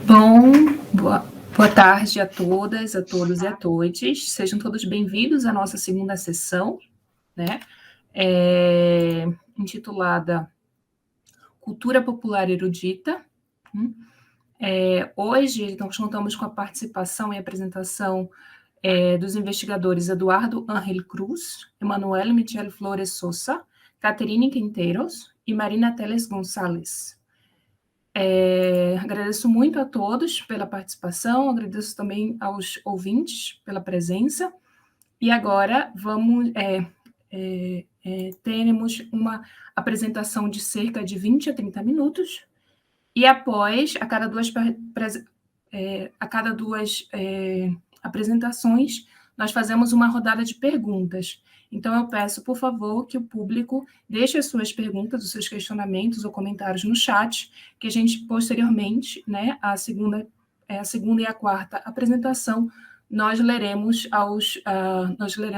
Bom, boa tarde a todas, a todos e a todes. Sejam todos bem-vindos à nossa segunda sessão, né? Intitulada Cultura Popular Erudita. Hoje nós contamos com a participação e apresentação dos investigadores Eduardo Ángel Cruz, Emanuel Michel Flores Sousa, Caterine Quinteiros e Marina Teles Gonçalves. Agradeço muito a todos pela participação, agradeço também aos ouvintes pela presença, e agora teremos uma apresentação de cerca de 20 a 30 minutos, e após, a cada duas apresentações, nós fazemos uma rodada de perguntas. Então, eu peço, por favor, que o público deixe as suas perguntas, os seus questionamentos ou comentários no chat, que a gente, posteriormente, né, a segunda e a quarta apresentação, nós leremos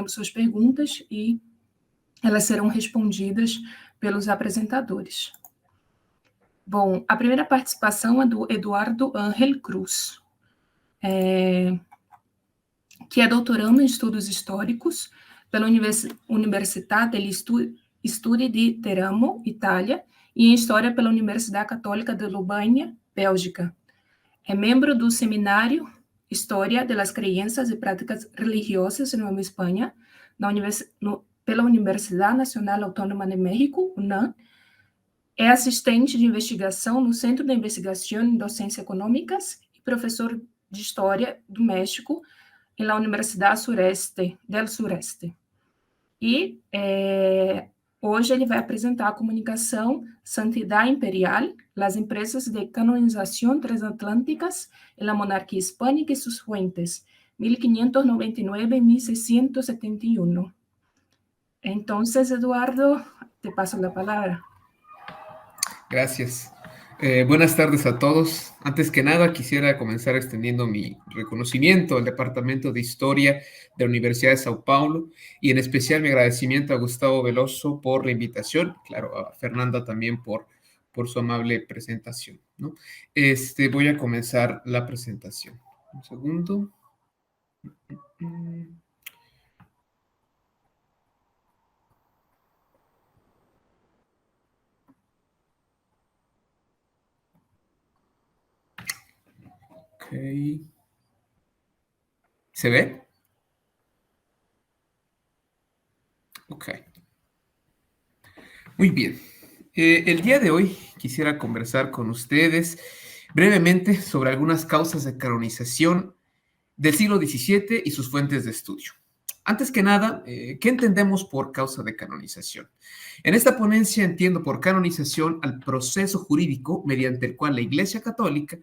suas perguntas e elas serão respondidas pelos apresentadores. Bom, a primeira participação é do Eduardo Ángel Cruz, que é doutorando em estudos históricos pela Università degli Studi di Teramo, Itália, e em História pela Universidade Católica de Lovaina, Bélgica. É membro do Seminário História das Crenças e Práticas Religiosas em Nova Espanha, pela Universidade Nacional Autônoma de México, UNAM. É assistente de investigação no Centro de Investigação em Docência Econômicas e professor de História do México em la Universidade del Sureste. E hoje ele vai apresentar a comunicação Santidade Imperial, las empresas de canonización transatlánticas en la monarquía hispánica y sus fuentes, 1599-1671. Entonces, Eduardo, te paso la palabra. Gracias. Buenas tardes a todos. Antes que nada, quisiera comenzar extendiendo mi reconocimiento al Departamento de Historia de la Universidad de Sao Paulo y en especial mi agradecimiento a Gustavo Veloso por la invitación, claro, a Fernanda también por su amable presentación, ¿no? Voy a comenzar la presentación. Un segundo. Okay. ¿Se ve? Ok. Muy bien. El día de hoy quisiera conversar con ustedes brevemente sobre algunas causas de canonización del siglo XVII y sus fuentes de estudio. Antes que nada, ¿qué entendemos por causa de canonización? En esta ponencia entiendo por canonización al proceso jurídico mediante el cual la Iglesia Católica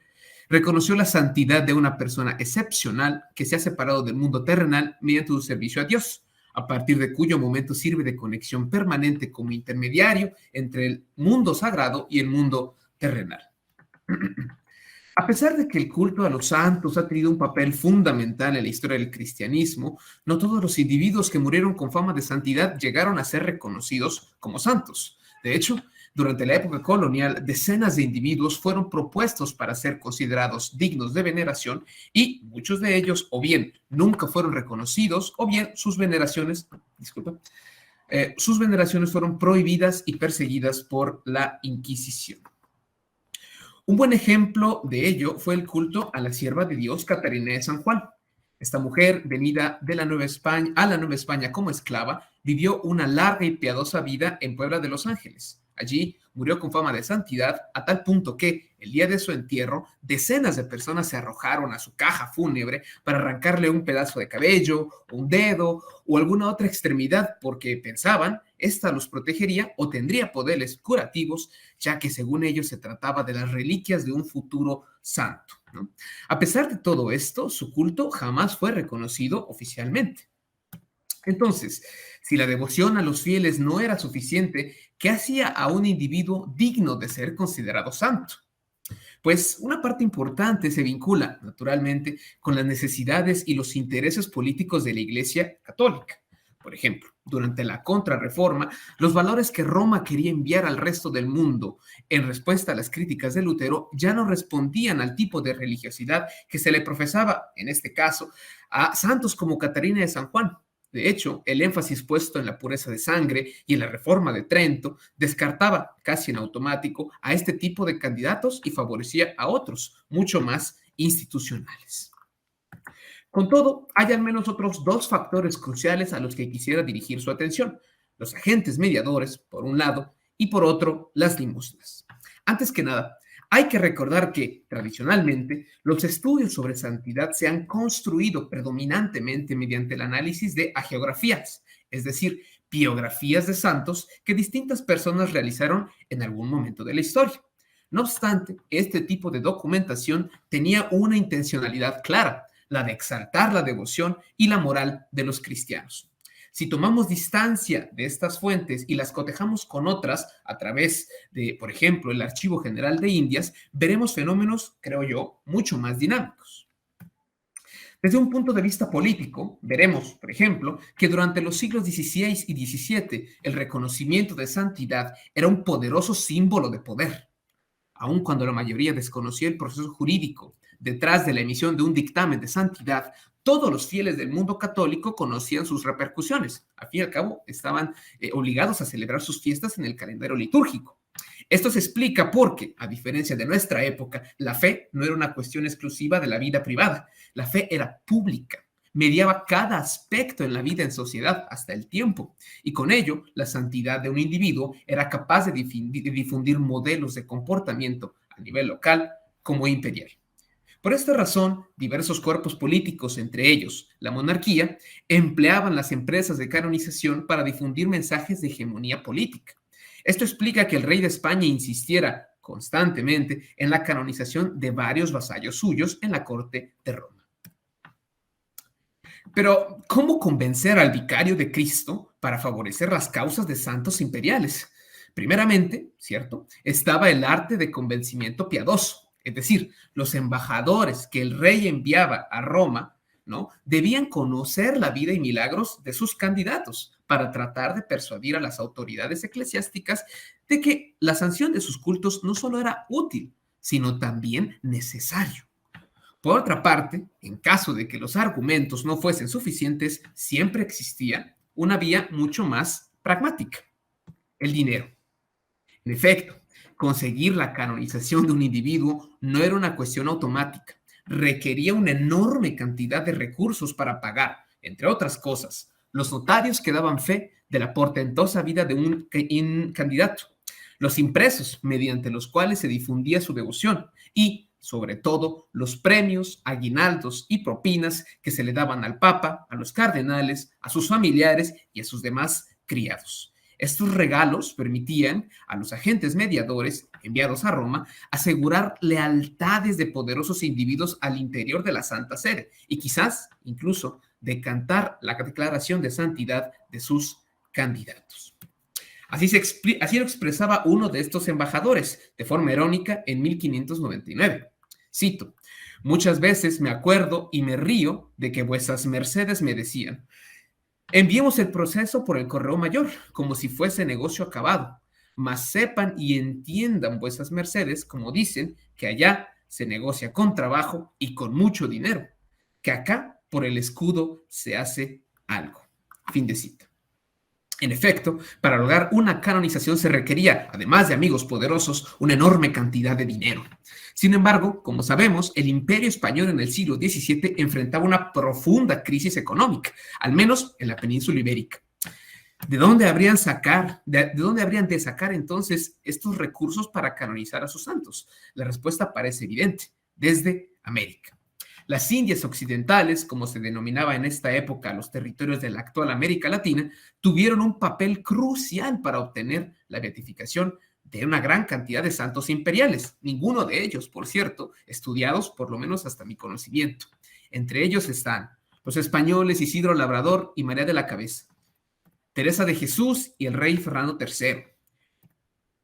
reconoció la santidad de una persona excepcional que se ha separado del mundo terrenal mediante su servicio a Dios, a partir de cuyo momento sirve de conexión permanente como intermediario entre el mundo sagrado y el mundo terrenal. A pesar de que el culto a los santos ha tenido un papel fundamental en la historia del cristianismo, no todos los individuos que murieron con fama de santidad llegaron a ser reconocidos como santos. De hecho, durante la época colonial, decenas de individuos fueron propuestos para ser considerados dignos de veneración y muchos de ellos o bien nunca fueron reconocidos o bien sus veneraciones fueron prohibidas y perseguidas por la Inquisición. Un buen ejemplo de ello fue el culto a la sierva de Dios, Catarina de San Juan. Esta mujer, venida de la Nueva España a la Nueva España como esclava, vivió una larga y piadosa vida en Puebla de Los Ángeles. Allí murió con fama de santidad a tal punto que, el día de su entierro, decenas de personas se arrojaron a su caja fúnebre para arrancarle un pedazo de cabello, un dedo o alguna otra extremidad porque pensaban esta los protegería o tendría poderes curativos, ya que según ellos se trataba de las reliquias de un futuro santo, ¿no? A pesar de todo esto, su culto jamás fue reconocido oficialmente. Entonces, si la devoción a los fieles no era suficiente, ¿qué hacía a un individuo digno de ser considerado santo? Pues una parte importante se vincula, naturalmente, con las necesidades y los intereses políticos de la Iglesia Católica. Por ejemplo, durante la Contrarreforma, los valores que Roma quería enviar al resto del mundo en respuesta a las críticas de Lutero ya no respondían al tipo de religiosidad que se le profesaba, en este caso, a santos como Catarina de San Juan. De hecho, el énfasis puesto en la pureza de sangre y en la reforma de Trento descartaba casi en automático a este tipo de candidatos y favorecía a otros, mucho más institucionales. Con todo, hay al menos otros dos factores cruciales a los que quisiera dirigir su atención: los agentes mediadores, por un lado, y por otro, las limosnas. Antes que nada, hay que recordar que, tradicionalmente, los estudios sobre santidad se han construido predominantemente mediante el análisis de hagiografías, es decir, biografías de santos que distintas personas realizaron en algún momento de la historia. No obstante, este tipo de documentación tenía una intencionalidad clara: la de exaltar la devoción y la moral de los cristianos. Si tomamos distancia de estas fuentes y las cotejamos con otras a través de, por ejemplo, el Archivo General de Indias, veremos fenómenos, creo yo, mucho más dinámicos. Desde un punto de vista político, veremos, por ejemplo, que durante los siglos XVI y XVII el reconocimiento de santidad era un poderoso símbolo de poder. Aun cuando la mayoría desconocía el proceso jurídico detrás de la emisión de un dictamen de santidad, todos los fieles del mundo católico conocían sus repercusiones. Al fin y al cabo, estaban obligados a celebrar sus fiestas en el calendario litúrgico. Esto se explica porque, a diferencia de nuestra época, la fe no era una cuestión exclusiva de la vida privada. La fe era pública, mediaba cada aspecto en la vida en sociedad, hasta el tiempo, y con ello la santidad de un individuo era capaz de difundir modelos de comportamiento a nivel local como imperial. Por esta razón, diversos cuerpos políticos, entre ellos la monarquía, empleaban las empresas de canonización para difundir mensajes de hegemonía política. Esto explica que el rey de España insistiera constantemente en la canonización de varios vasallos suyos en la corte de Roma. Pero, ¿cómo convencer al vicario de Cristo para favorecer las causas de santos imperiales? Primeramente, ¿cierto?, estaba el arte de convencimiento piadoso. Es decir, los embajadores que el rey enviaba a Roma, ¿no?, debían conocer la vida y milagros de sus candidatos para tratar de persuadir a las autoridades eclesiásticas de que la sanción de sus cultos no solo era útil, sino también necesario. Por otra parte, en caso de que los argumentos no fuesen suficientes, siempre existía una vía mucho más pragmática: el dinero. En efecto, conseguir la canonización de un individuo no era una cuestión automática. Requería una enorme cantidad de recursos para pagar, entre otras cosas, los notarios que daban fe de la portentosa vida de un candidato, los impresos mediante los cuales se difundía su devoción y, sobre todo, los premios, aguinaldos y propinas que se le daban al Papa, a los cardenales, a sus familiares y a sus demás criados. Estos regalos permitían a los agentes mediadores enviados a Roma asegurar lealtades de poderosos individuos al interior de la Santa Sede y quizás incluso decantar la declaración de santidad de sus candidatos. Así lo expresaba uno de estos embajadores de forma irónica en 1599. Cito: «Muchas veces me acuerdo y me río de que vuestras mercedes me decían: enviemos el proceso por el correo mayor, como si fuese negocio acabado. Mas sepan y entiendan vuestras mercedes, como dicen, que allá se negocia con trabajo y con mucho dinero, que acá por el escudo se hace algo». Fin de cita. En efecto, para lograr una canonización se requería, además de amigos poderosos, una enorme cantidad de dinero. Sin embargo, como sabemos, el Imperio Español en el siglo XVII enfrentaba una profunda crisis económica, al menos en la península ibérica. ¿De dónde habrían de sacar entonces estos recursos para canonizar a sus santos? La respuesta parece evidente: desde América. Las Indias Occidentales, como se denominaba en esta época los territorios de la actual América Latina, tuvieron un papel crucial para obtener la beatificación de una gran cantidad de santos imperiales, ninguno de ellos, por cierto, estudiados por lo menos hasta mi conocimiento. Entre ellos están los españoles Isidro Labrador y María de la Cabeza, Teresa de Jesús y el rey Fernando III,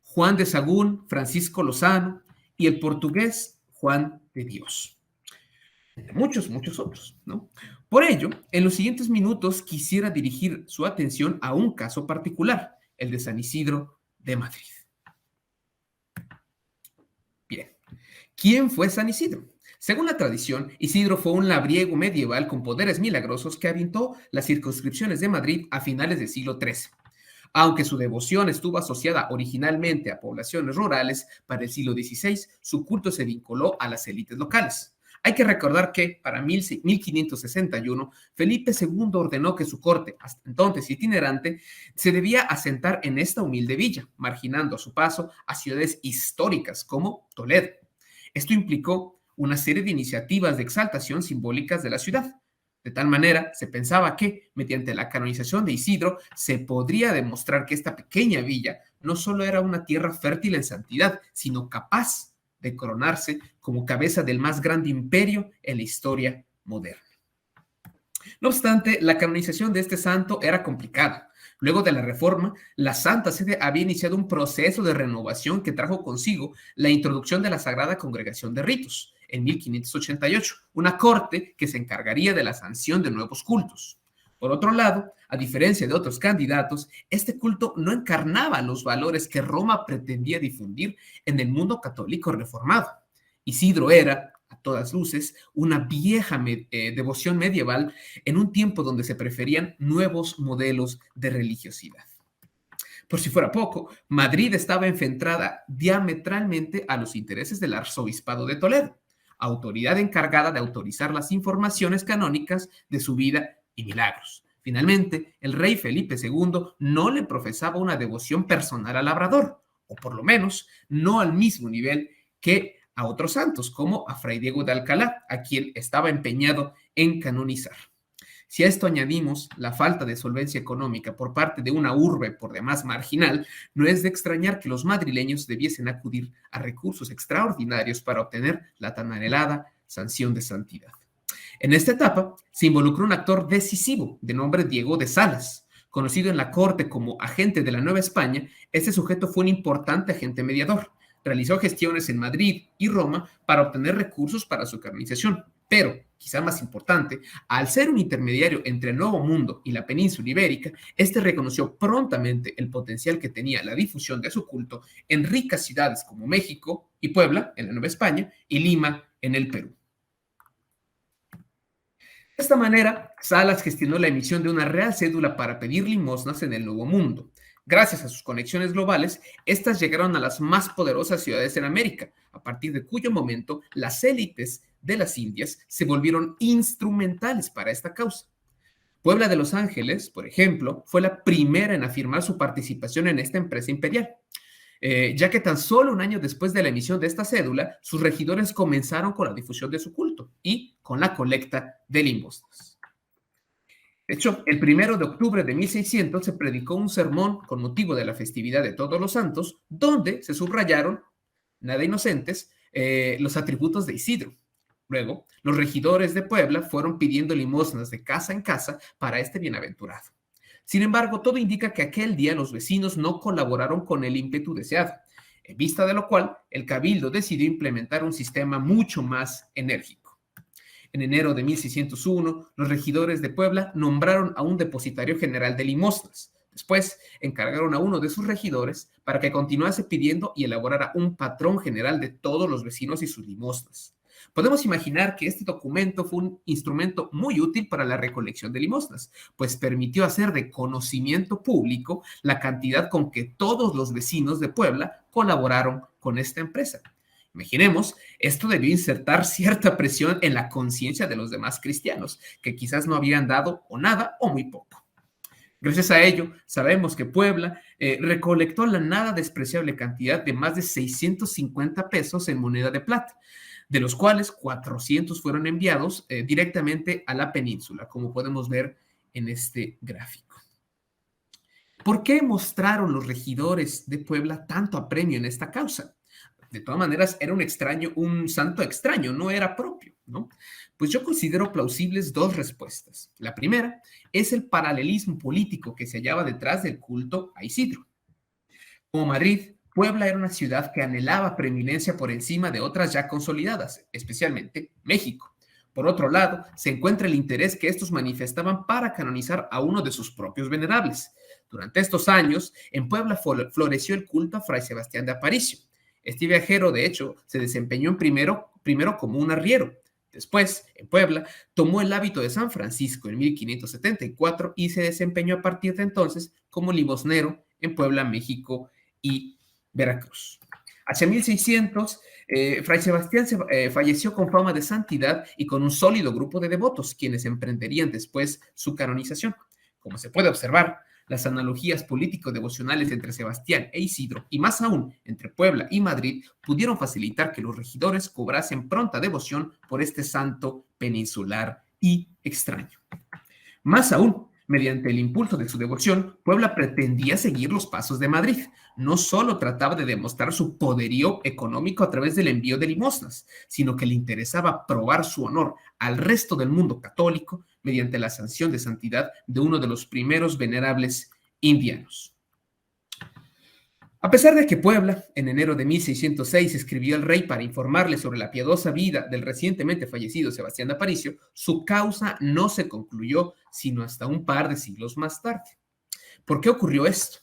Juan de Sagún, Francisco Lozano y el portugués Juan de Dios. muchos, muchos otros, ¿no? Por ello, en los siguientes minutos quisiera dirigir su atención a un caso particular, el de San Isidro de Madrid. Bien, ¿quién fue San Isidro? Según la tradición, Isidro fue un labriego medieval con poderes milagrosos que habitó las circunscripciones de Madrid a finales del siglo XIII. Aunque su devoción estuvo asociada originalmente a poblaciones rurales, para el siglo XVI su culto se vinculó a las élites locales. Hay que recordar que para 1561 Felipe II ordenó que su corte, hasta entonces itinerante, se debía asentar en esta humilde villa, marginando a su paso a ciudades históricas como Toledo. Esto implicó una serie de iniciativas de exaltación simbólicas de la ciudad. De tal manera, se pensaba que, mediante la canonización de Isidro, se podría demostrar que esta pequeña villa no solo era una tierra fértil en santidad, sino capaz de coronarse como cabeza del más grande imperio en la historia moderna. No obstante, la canonización de este santo era complicada. Luego de la Reforma, la Santa Sede había iniciado un proceso de renovación que trajo consigo la introducción de la Sagrada Congregación de Ritos en 1588, una corte que se encargaría de la sanción de nuevos cultos. Por otro lado, a diferencia de otros candidatos, este culto no encarnaba los valores que Roma pretendía difundir en el mundo católico reformado. Isidro era, a todas luces, una vieja devoción medieval en un tiempo donde se preferían nuevos modelos de religiosidad. Por si fuera poco, Madrid estaba enfrentada diametralmente a los intereses del arzobispado de Toledo, autoridad encargada de autorizar las informaciones canónicas de su vida y milagros. Finalmente, el rey Felipe II no le profesaba una devoción personal al labrador, o por lo menos no al mismo nivel que a otros santos, como a Fray Diego de Alcalá, a quien estaba empeñado en canonizar. Si a esto añadimos la falta de solvencia económica por parte de una urbe por demás marginal, no es de extrañar que los madrileños debiesen acudir a recursos extraordinarios para obtener la tan anhelada sanción de santidad. En esta etapa se involucró un actor decisivo de nombre Diego de Salas. Conocido en la corte como agente de la Nueva España, este sujeto fue un importante agente mediador. Realizó gestiones en Madrid y Roma para obtener recursos para su canonización. Pero, quizá más importante, al ser un intermediario entre el Nuevo Mundo y la península ibérica, este reconoció prontamente el potencial que tenía la difusión de su culto en ricas ciudades como México y Puebla, en la Nueva España, y Lima, en el Perú. De esta manera, Salas gestionó la emisión de una real cédula para pedir limosnas en el Nuevo Mundo. Gracias a sus conexiones globales, estas llegaron a las más poderosas ciudades en América, a partir de cuyo momento las élites de las Indias se volvieron instrumentales para esta causa. Puebla de Los Ángeles, por ejemplo, fue la primera en afirmar su participación en esta empresa imperial, ya que tan solo un año después de la emisión de esta cédula, sus regidores comenzaron con la difusión de su culto y con la colecta de limosnas. De hecho, el 1 de octubre de 1600 se predicó un sermón con motivo de la festividad de Todos los Santos, donde se subrayaron, nada inocentes, los atributos de Isidro. Luego, los regidores de Puebla fueron pidiendo limosnas de casa en casa para este bienaventurado. Sin embargo, todo indica que aquel día los vecinos no colaboraron con el ímpetu deseado, en vista de lo cual el cabildo decidió implementar un sistema mucho más enérgico. En enero de 1601, los regidores de Puebla nombraron a un depositario general de limosnas. Después, encargaron a uno de sus regidores para que continuase pidiendo y elaborara un patrón general de todos los vecinos y sus limosnas. Podemos imaginar que este documento fue un instrumento muy útil para la recolección de limosnas, pues permitió hacer de conocimiento público la cantidad con que todos los vecinos de Puebla colaboraron con esta empresa. Imaginemos, esto debió insertar cierta presión en la conciencia de los demás cristianos, que quizás no habían dado o nada o muy poco. Gracias a ello, sabemos que Puebla recolectó la nada despreciable cantidad de más de 650 pesos en moneda de plata, de los cuales 400 fueron enviados directamente a la península, como podemos ver en este gráfico. ¿Por qué mostraron los regidores de Puebla tanto apremio en esta causa? De todas maneras, era un santo extraño, no era propio, ¿no? Pues yo considero plausibles dos respuestas. La primera es el paralelismo político que se hallaba detrás del culto a Isidro. Como Madrid, Puebla era una ciudad que anhelaba preeminencia por encima de otras ya consolidadas, especialmente México. Por otro lado, se encuentra el interés que estos manifestaban para canonizar a uno de sus propios venerables. Durante estos años, en Puebla floreció el culto a Fray Sebastián de Aparicio. Este viajero, de hecho, se desempeñó primero como un arriero. Después, en Puebla, tomó el hábito de San Francisco en 1574 y se desempeñó a partir de entonces como limosnero en Puebla, México y Veracruz. Hacia 1600, Fray Sebastián falleció con fama de santidad y con un sólido grupo de devotos, quienes emprenderían después su canonización. Como se puede observar, las analogías político-devocionales entre Sebastián e Isidro, y más aún entre Puebla y Madrid, pudieron facilitar que los regidores cobrasen pronta devoción por este santo peninsular y extraño. Más aún, mediante el impulso de su devoción, Puebla pretendía seguir los pasos de Madrid. No solo trataba de demostrar su poderío económico a través del envío de limosnas, sino que le interesaba probar su honor al resto del mundo católico mediante la sanción de santidad de uno de los primeros venerables indianos. A pesar de que Puebla, en enero de 1606, escribió al rey para informarle sobre la piadosa vida del recientemente fallecido Sebastián de Aparicio, su causa no se concluyó sino hasta un par de siglos más tarde. ¿Por qué ocurrió esto?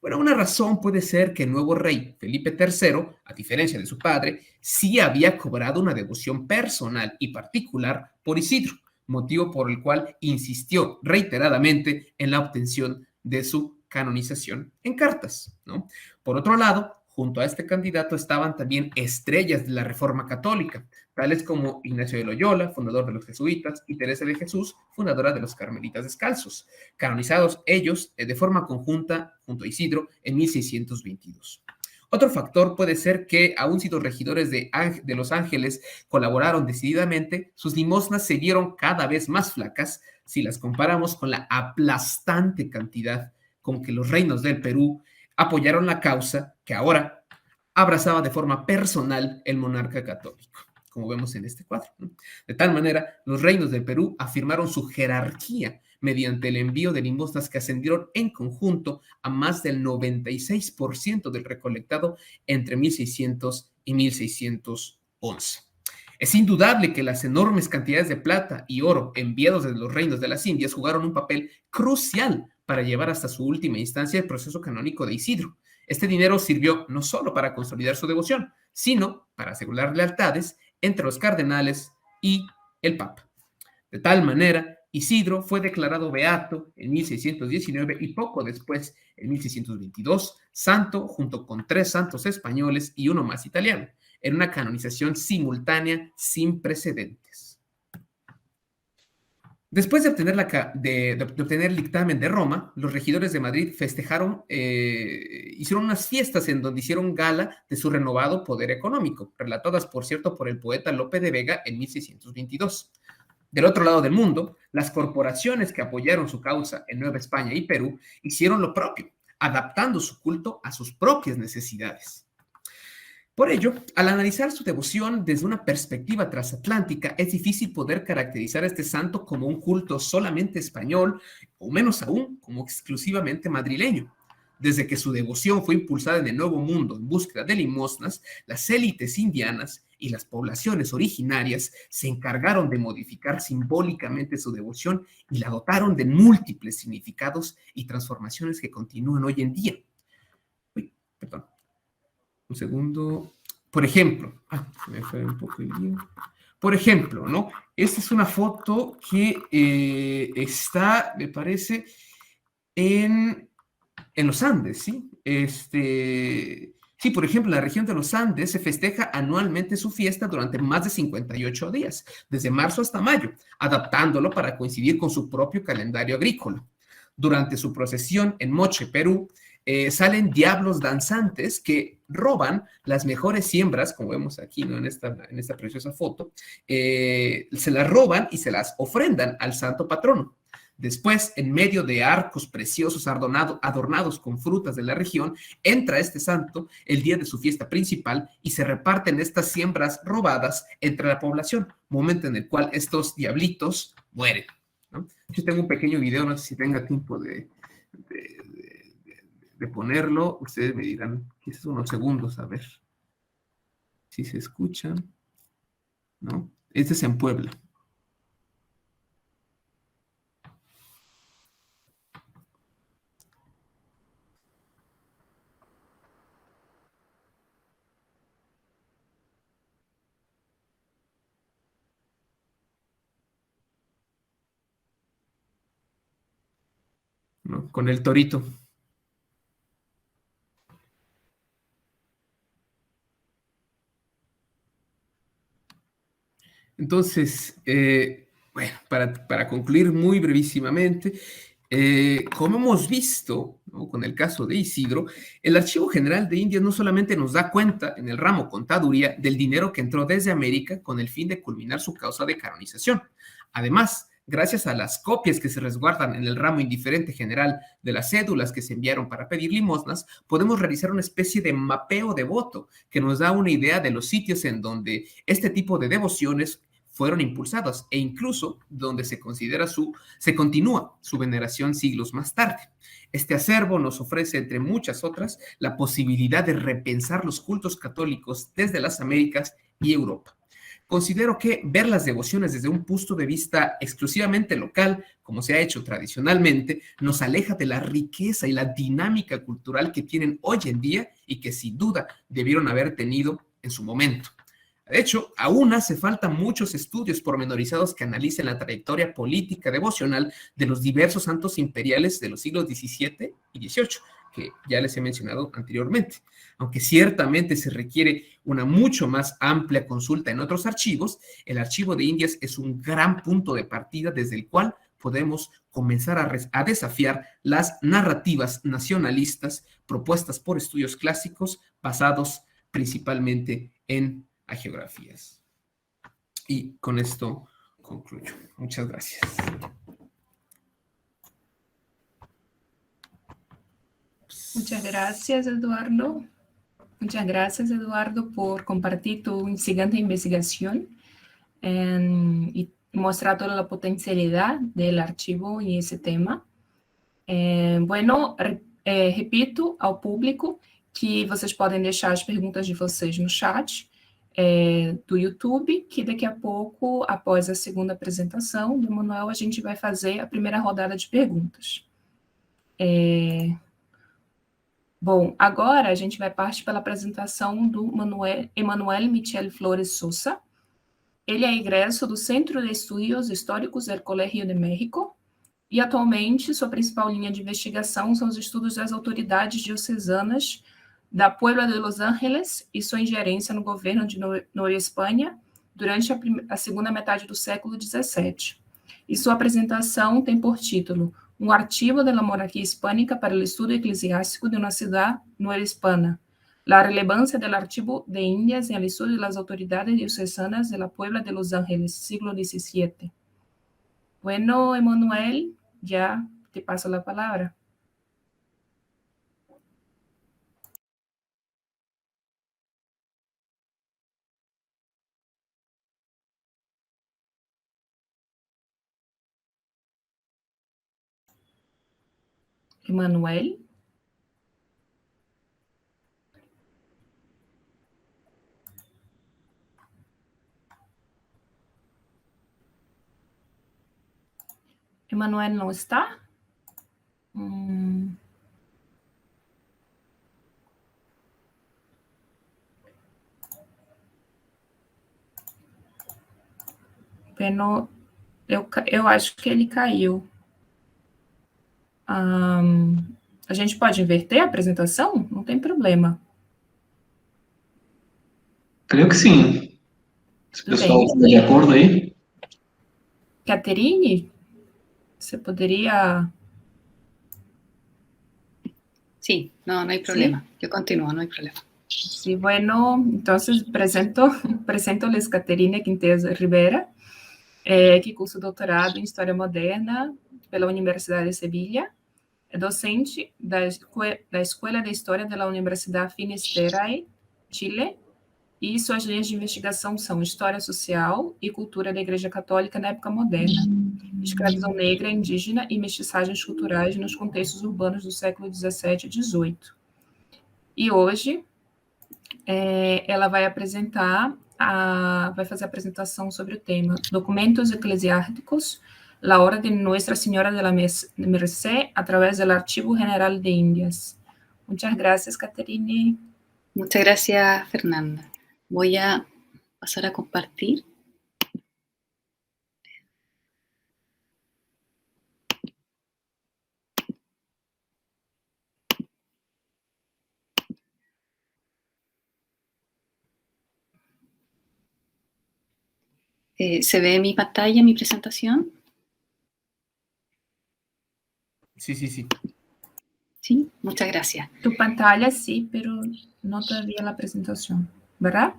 Bueno, una razón puede ser que el nuevo rey, Felipe III, a diferencia de su padre, sí había cobrado una devoción personal y particular por Isidro, motivo por el cual insistió reiteradamente en la obtención de su canonización en cartas, ¿no? Por otro lado, junto a este candidato estaban también estrellas de la Reforma Católica, tales como Ignacio de Loyola, fundador de los jesuitas, y Teresa de Jesús, fundadora de los Carmelitas Descalzos, canonizados ellos de forma conjunta junto a Isidro en 1622. Otro factor puede ser que, aun si los regidores de Los Ángeles colaboraron decididamente, sus limosnas se vieron cada vez más flacas si las comparamos con la aplastante cantidad con que los reinos del Perú apoyaron la causa que ahora abrazaba de forma personal el monarca católico, como vemos en este cuadro, ¿no? De tal manera, los reinos del Perú afirmaron su jerarquía mediante el envío de limosnas que ascendieron en conjunto a más del 96% del recolectado entre 1600 y 1611. Es indudable que las enormes cantidades de plata y oro enviados desde los reinos de las Indias jugaron un papel crucial para llevar hasta su última instancia el proceso canónico de Isidro. Este dinero sirvió no solo para consolidar su devoción, sino para asegurar lealtades entre los cardenales y el Papa. De tal manera, Isidro fue declarado beato en 1619 y poco después, en 1622, santo junto con 3 santos españoles y uno más italiano, en una canonización simultánea sin precedentes. Después de obtener el dictamen de Roma, los regidores de Madrid festejaron, hicieron unas fiestas en donde hicieron gala de su renovado poder económico, relatadas, por cierto, por el poeta Lope de Vega en 1622. Del otro lado del mundo, las corporaciones que apoyaron su causa en Nueva España y Perú hicieron lo propio, adaptando su culto a sus propias necesidades. Por ello, al analizar su devoción desde una perspectiva transatlántica, es difícil poder caracterizar a este santo como un culto solamente español, o menos aún como exclusivamente madrileño. Desde que su devoción fue impulsada en el Nuevo Mundo en búsqueda de limosnas, las élites indianas y las poblaciones originarias se encargaron de modificar simbólicamente su devoción y la dotaron de múltiples significados y transformaciones que continúan hoy en día. Perdón. Un segundo. Por ejemplo, me fue un poco el lío. Por ejemplo, ¿no? Esta es una foto que está, me parece, en los Andes, ¿sí? Sí, por ejemplo, en la región de los Andes se festeja anualmente su fiesta durante más de 58 días, desde marzo hasta mayo, adaptándolo para coincidir con su propio calendario agrícola. Durante su procesión en Moche, Perú, salen diablos danzantes que roban las mejores siembras, como vemos aquí, ¿no? en esta preciosa foto, se las roban y se las ofrendan al santo patrono. Después, en medio de arcos preciosos adornados con frutas de la región, entra este santo el día de su fiesta principal y se reparten estas siembras robadas entre la población, momento en el cual estos diablitos mueren, ¿no? Yo tengo un pequeño video, no sé si tenga tiempo de ponerlo. Ustedes me dirán, quizás unos segundos, a ver si se escuchan, ¿no? Este es en Puebla. ¿no? Con el torito. Entonces, bueno, para concluir muy brevísimamente, como hemos visto, ¿no? Con el caso de Isidro, el Archivo General de Indias no solamente nos da cuenta en el ramo contaduría del dinero que entró desde América con el fin de culminar su causa de canonización. Además, gracias a las copias que se resguardan en el ramo indiferente general de las cédulas que se enviaron para pedir limosnas, podemos realizar una especie de mapeo devoto que nos da una idea de los sitios en donde este tipo de devociones fueron impulsadas e incluso donde se continúa su veneración siglos más tarde. Este acervo nos ofrece, entre muchas otras, la posibilidad de repensar los cultos católicos desde las Américas y Europa. Considero que ver las devociones desde un punto de vista exclusivamente local, como se ha hecho tradicionalmente, nos aleja de la riqueza y la dinámica cultural que tienen hoy en día y que sin duda debieron haber tenido en su momento. De hecho, aún hace falta muchos estudios pormenorizados que analicen la trayectoria política devocional de los diversos santos imperiales de los siglos XVII y XVIII, que ya les he mencionado anteriormente. Aunque ciertamente se requiere una mucho más amplia consulta en otros archivos, el Archivo de Indias es un gran punto de partida desde el cual podemos comenzar a desafiar las narrativas nacionalistas propuestas por estudios clásicos basados principalmente en geografías. Y con esto concluyo. Muchas gracias. Muchas gracias, Eduardo. Muchas gracias, Eduardo, por compartir tu siguiente investigación y mostrar toda la potencialidad del archivo y ese tema. Bueno, repito ao público que vocês podem deixar as perguntas de vocês no chat do YouTube, que daqui a pouco, após a segunda apresentação do Manuel, a gente vai fazer a primeira rodada de perguntas. Bom, agora a gente vai partir pela apresentação do Emanuel Michel Flores Sousa. Ele é egresso do Centro de Estudios Históricos del Colegio de México e, atualmente, sua principal linha de investigação são os estudos das autoridades diocesanas da Puebla de Los Ángeles e sua ingerência no governo de Nova Espanha durante a segunda metade do século XVII. E sua apresentação tem por título Um archivo de la monarquía hispánica para el estudio eclesiástico de una ciudad nueva hispana, la relevancia del archivo de Indias en el estudio de las autoridades diocesanas de la Puebla de Los Ángeles, siglo XVII. Bueno, Emanuel, ya te paso la palabra. Emanuel. Emanuel não está? Bueno, eu acho que ele caiu. A gente pode inverter a apresentação? Não tem problema. Creio que sim. Se o pessoal está de acordo aí. Caterine, você poderia... Sí, no hay problema. ¿Sí? Yo continúo, no hay problema. Sí, bueno, entonces presento-lhes Caterine Quintes Rivera, que cursa doutorado em História Moderna pela Universidade de Sevilha, é docente da Escola de História da Universidade Finisterrae, Chile, e suas linhas de investigação são História Social e Cultura da Igreja Católica na Época Moderna, Escravidão Negra, Indígena e Mestiçagens Culturais nos Contextos Urbanos do século XVII e XVIII. E hoje ela vai fazer a apresentação sobre o tema Documentos Eclesiásticos, la hora de Nuestra Señora de la Merced a través del Archivo General de Indias. Muchas gracias, Caterine. Muchas gracias, Fernanda. Voy a pasar a compartir. ¿Se ve mi pantalla, mi presentación? Sí, sí, sí. Sí, muchas gracias. Tu pantalla sí, pero no todavía la presentación, ¿verdad?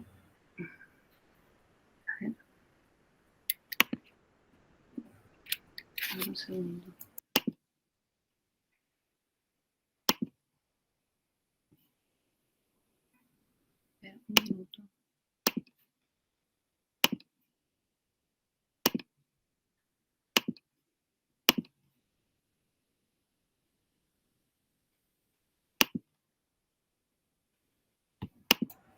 A ver, un segundo. Espera un minuto.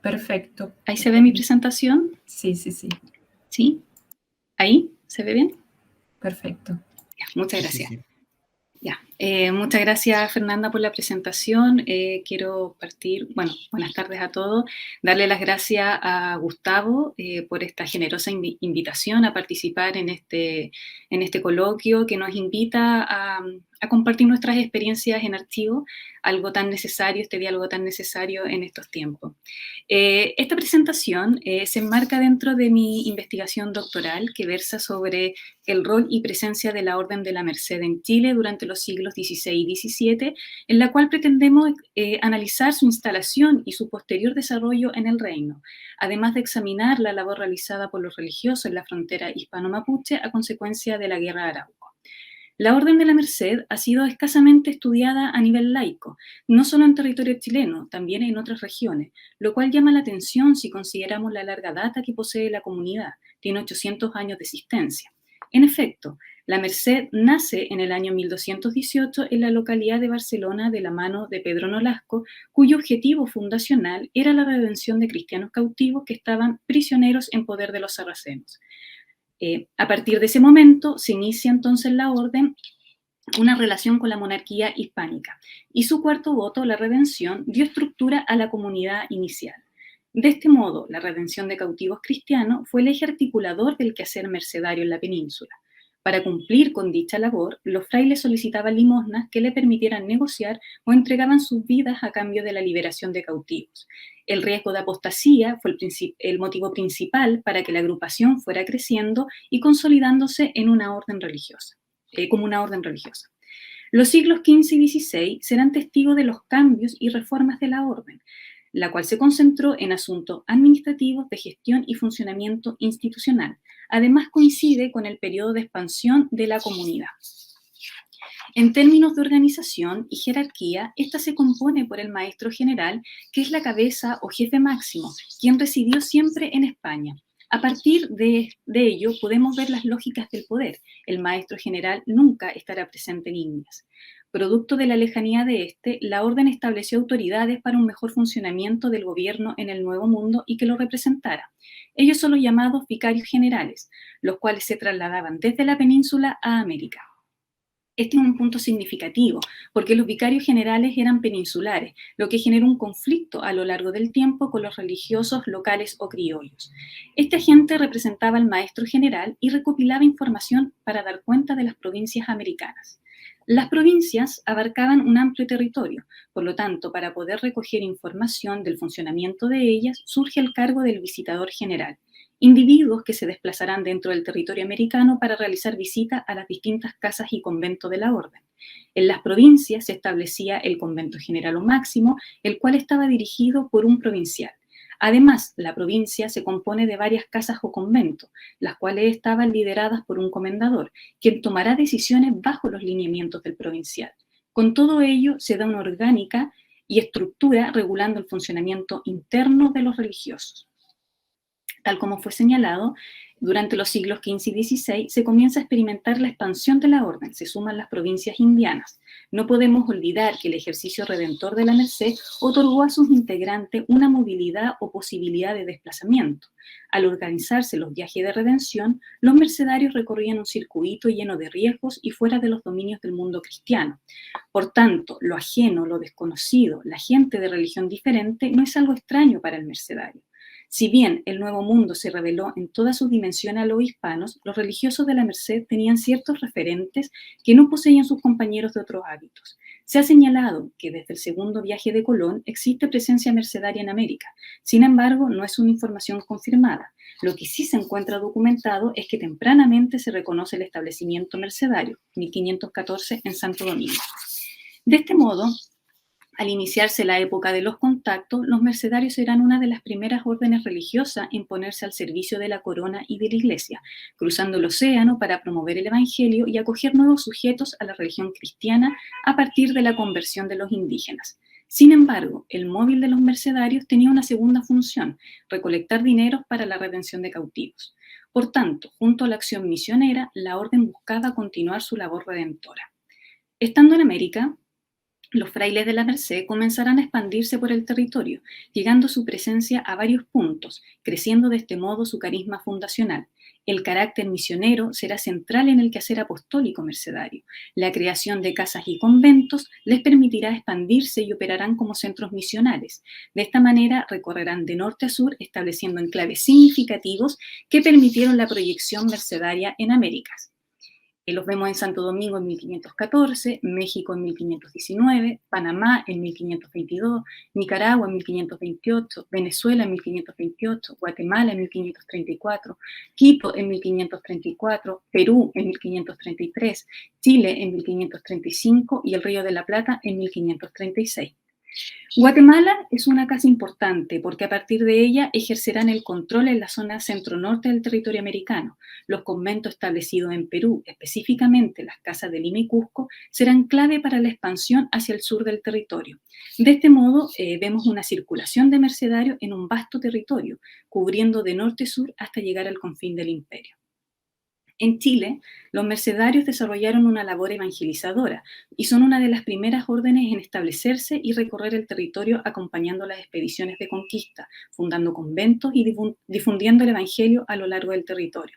Perfecto. ¿Ahí se ve mi presentación? Sí, sí, sí. ¿Sí? ¿Ahí? ¿Se ve bien? Perfecto. Ya, muchas Sí, sí, gracias. sí. Ya, muchas gracias Fernanda por la presentación. Quiero partir, bueno, buenas tardes a todos, darle las gracias a Gustavo por esta generosa invitación a participar en este coloquio que nos invita a compartir nuestras experiencias en archivo, algo tan necesario, este diálogo tan necesario en estos tiempos. Esta presentación se enmarca dentro de mi investigación doctoral que versa sobre el rol y presencia de la Orden de la Merced en Chile durante los siglos XVI y XVII, en la cual pretendemos analizar su instalación y su posterior desarrollo en el reino, además de examinar la labor realizada por los religiosos en la frontera hispano-mapuche a consecuencia de la Guerra Arauco. La Orden de la Merced ha sido escasamente estudiada a nivel laico, no solo en territorio chileno, también en otras regiones, lo cual llama la atención si consideramos la larga data que posee la comunidad, tiene 800 años de existencia. En efecto, la Merced nace en el año 1218 en la localidad de Barcelona de la mano de Pedro Nolasco, cuyo objetivo fundacional era la redención de cristianos cautivos que estaban prisioneros en poder de los sarracenos. A partir de ese momento se inicia entonces la orden una relación con la monarquía hispánica y su cuarto voto, la redención, dio estructura a la comunidad inicial. De este modo, la redención de cautivos cristianos fue el eje articulador del quehacer mercedario en la península. Para cumplir con dicha labor, los frailes solicitaban limosnas que le permitieran negociar o entregaban sus vidas a cambio de la liberación de cautivos. El riesgo de apostasía fue el motivo principal para que la agrupación fuera creciendo y consolidándose en una orden religiosa, como una orden religiosa. Los siglos XV y XVI serán testigos de los cambios y reformas de la orden, la cual se concentró en asuntos administrativos de gestión y funcionamiento institucional. Además, coincide con el periodo de expansión de la comunidad. En términos de organización y jerarquía, esta se compone por el maestro general, que es la cabeza o jefe máximo, quien residió siempre en España. A partir de ello, podemos ver las lógicas del poder. El maestro general nunca estará presente en Indias. Producto de la lejanía de este, la orden estableció autoridades para un mejor funcionamiento del gobierno en el Nuevo Mundo y que lo representara. Ellos son los llamados vicarios generales, los cuales se trasladaban desde la península a América. Este es un punto significativo, porque los vicarios generales eran peninsulares, lo que generó un conflicto a lo largo del tiempo con los religiosos locales o criollos. Este agente representaba al maestro general y recopilaba información para dar cuenta de las provincias americanas. Las provincias abarcaban un amplio territorio, por lo tanto, para poder recoger información del funcionamiento de ellas, surge el cargo del visitador general, individuos que se desplazarán dentro del territorio americano para realizar visitas a las distintas casas y conventos de la orden. En las provincias se establecía el convento general o máximo, el cual estaba dirigido por un provincial. Además, la provincia se compone de varias casas o conventos, las cuales estaban lideradas por un comendador, quien tomará decisiones bajo los lineamientos del provincial. Con todo ello, se da una orgánica y estructura regulando el funcionamiento interno de los religiosos. Tal como fue señalado, durante los siglos XV y XVI se comienza a experimentar la expansión de la orden, se suman las provincias indianas. No podemos olvidar que el ejercicio redentor de la Merced otorgó a sus integrantes una movilidad o posibilidad de desplazamiento. Al organizarse los viajes de redención, los mercedarios recorrían un circuito lleno de riesgos y fuera de los dominios del mundo cristiano. Por tanto, lo ajeno, lo desconocido, la gente de religión diferente no es algo extraño para el mercedario. Si bien el Nuevo Mundo se reveló en todas sus dimensiones a los hispanos, los religiosos de la Merced tenían ciertos referentes que no poseían sus compañeros de otros hábitos. Se ha señalado que desde el segundo viaje de Colón existe presencia mercedaria en América. Sin embargo, no es una información confirmada. Lo que sí se encuentra documentado es que tempranamente se reconoce el establecimiento mercedario, 1514, en Santo Domingo. De este modo, al iniciarse la época de los contactos, los mercedarios serán una de las primeras órdenes religiosas en ponerse al servicio de la corona y de la iglesia, cruzando el océano para promover el evangelio y acoger nuevos sujetos a la religión cristiana a partir de la conversión de los indígenas. Sin embargo, el móvil de los mercedarios tenía una segunda función, recolectar dineros para la redención de cautivos. Por tanto, junto a la acción misionera, la orden buscaba continuar su labor redentora. Estando en América, los frailes de la Merced comenzarán a expandirse por el territorio, llegando su presencia a varios puntos, creciendo de este modo su carisma fundacional. El carácter misionero será central en el quehacer apostólico mercedario. La creación de casas y conventos les permitirá expandirse y operarán como centros misionales. De esta manera recorrerán de norte a sur, estableciendo enclaves significativos que permitieron la proyección mercedaria en Américas. Los vemos en Santo Domingo en 1514, México en 1519, Panamá en 1522, Nicaragua en 1528, Venezuela en 1528, Guatemala en 1534, Quito en 1534, Perú en 1533, Chile en 1535 y el Río de la Plata en 1536. Guatemala es una casa importante porque a partir de ella ejercerán el control en la zona centro-norte del territorio americano. Los conventos establecidos en Perú, específicamente las casas de Lima y Cusco, serán clave para la expansión hacia el sur del territorio. De este modo, vemos una circulación de mercedarios en un vasto territorio, cubriendo de norte a sur hasta llegar al confín del imperio. En Chile, los mercedarios desarrollaron una labor evangelizadora y son una de las primeras órdenes en establecerse y recorrer el territorio acompañando las expediciones de conquista, fundando conventos y difundiendo el evangelio a lo largo del territorio.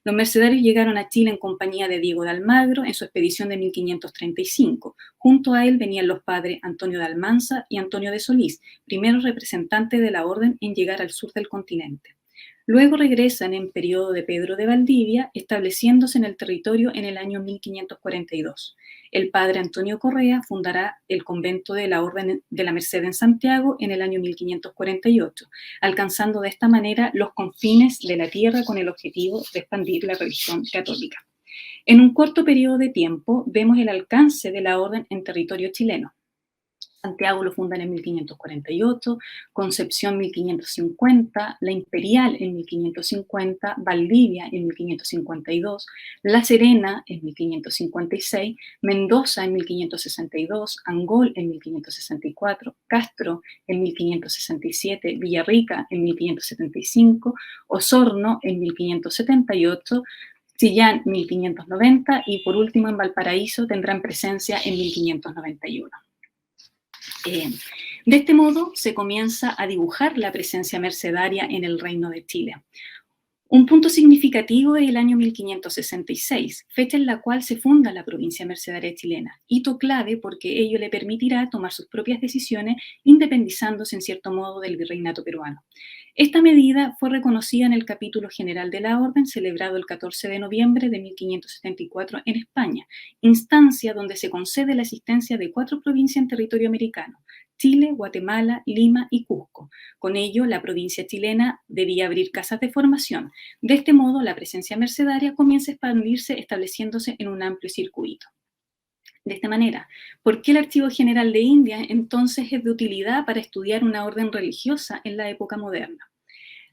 Los mercedarios llegaron a Chile en compañía de Diego de Almagro en su expedición de 1535. Junto a él venían los padres Antonio de Almanza y Antonio de Solís, primeros representantes de la orden en llegar al sur del continente. Luego regresan en periodo de Pedro de Valdivia, estableciéndose en el territorio en el año 1542. El padre Antonio Correa fundará el convento de la Orden de la Merced en Santiago en el año 1548, alcanzando de esta manera los confines de la tierra con el objetivo de expandir la religión católica. En un corto periodo de tiempo vemos el alcance de la orden en territorio chileno. Santiago lo fundan en 1548, Concepción 1550, La Imperial en 1550, Valdivia en 1552, La Serena en 1556, Mendoza en 1562, Angol en 1564, Castro en 1567, Villarrica en 1575, Osorno en 1578, Chillán 1590 y por último en Valparaíso tendrán presencia en 1591. De este modo se comienza a dibujar la presencia mercedaria en el Reino de Chile. Un punto significativo es el año 1566, fecha en la cual se funda la provincia mercedaria chilena, hito clave porque ello le permitirá tomar sus propias decisiones independizándose en cierto modo del virreinato peruano. Esta medida fue reconocida en el capítulo general de la Orden celebrado el 14 de noviembre de 1574 en España, instancia donde se concede la existencia de 4 provincias en territorio americano: Chile, Guatemala, Lima y Cusco. Con ello, la provincia chilena debía abrir casas de formación. De este modo, la presencia mercedaria comienza a expandirse, estableciéndose en un amplio circuito. De esta manera, ¿por qué el Archivo General de India entonces es de utilidad para estudiar una orden religiosa en la época moderna?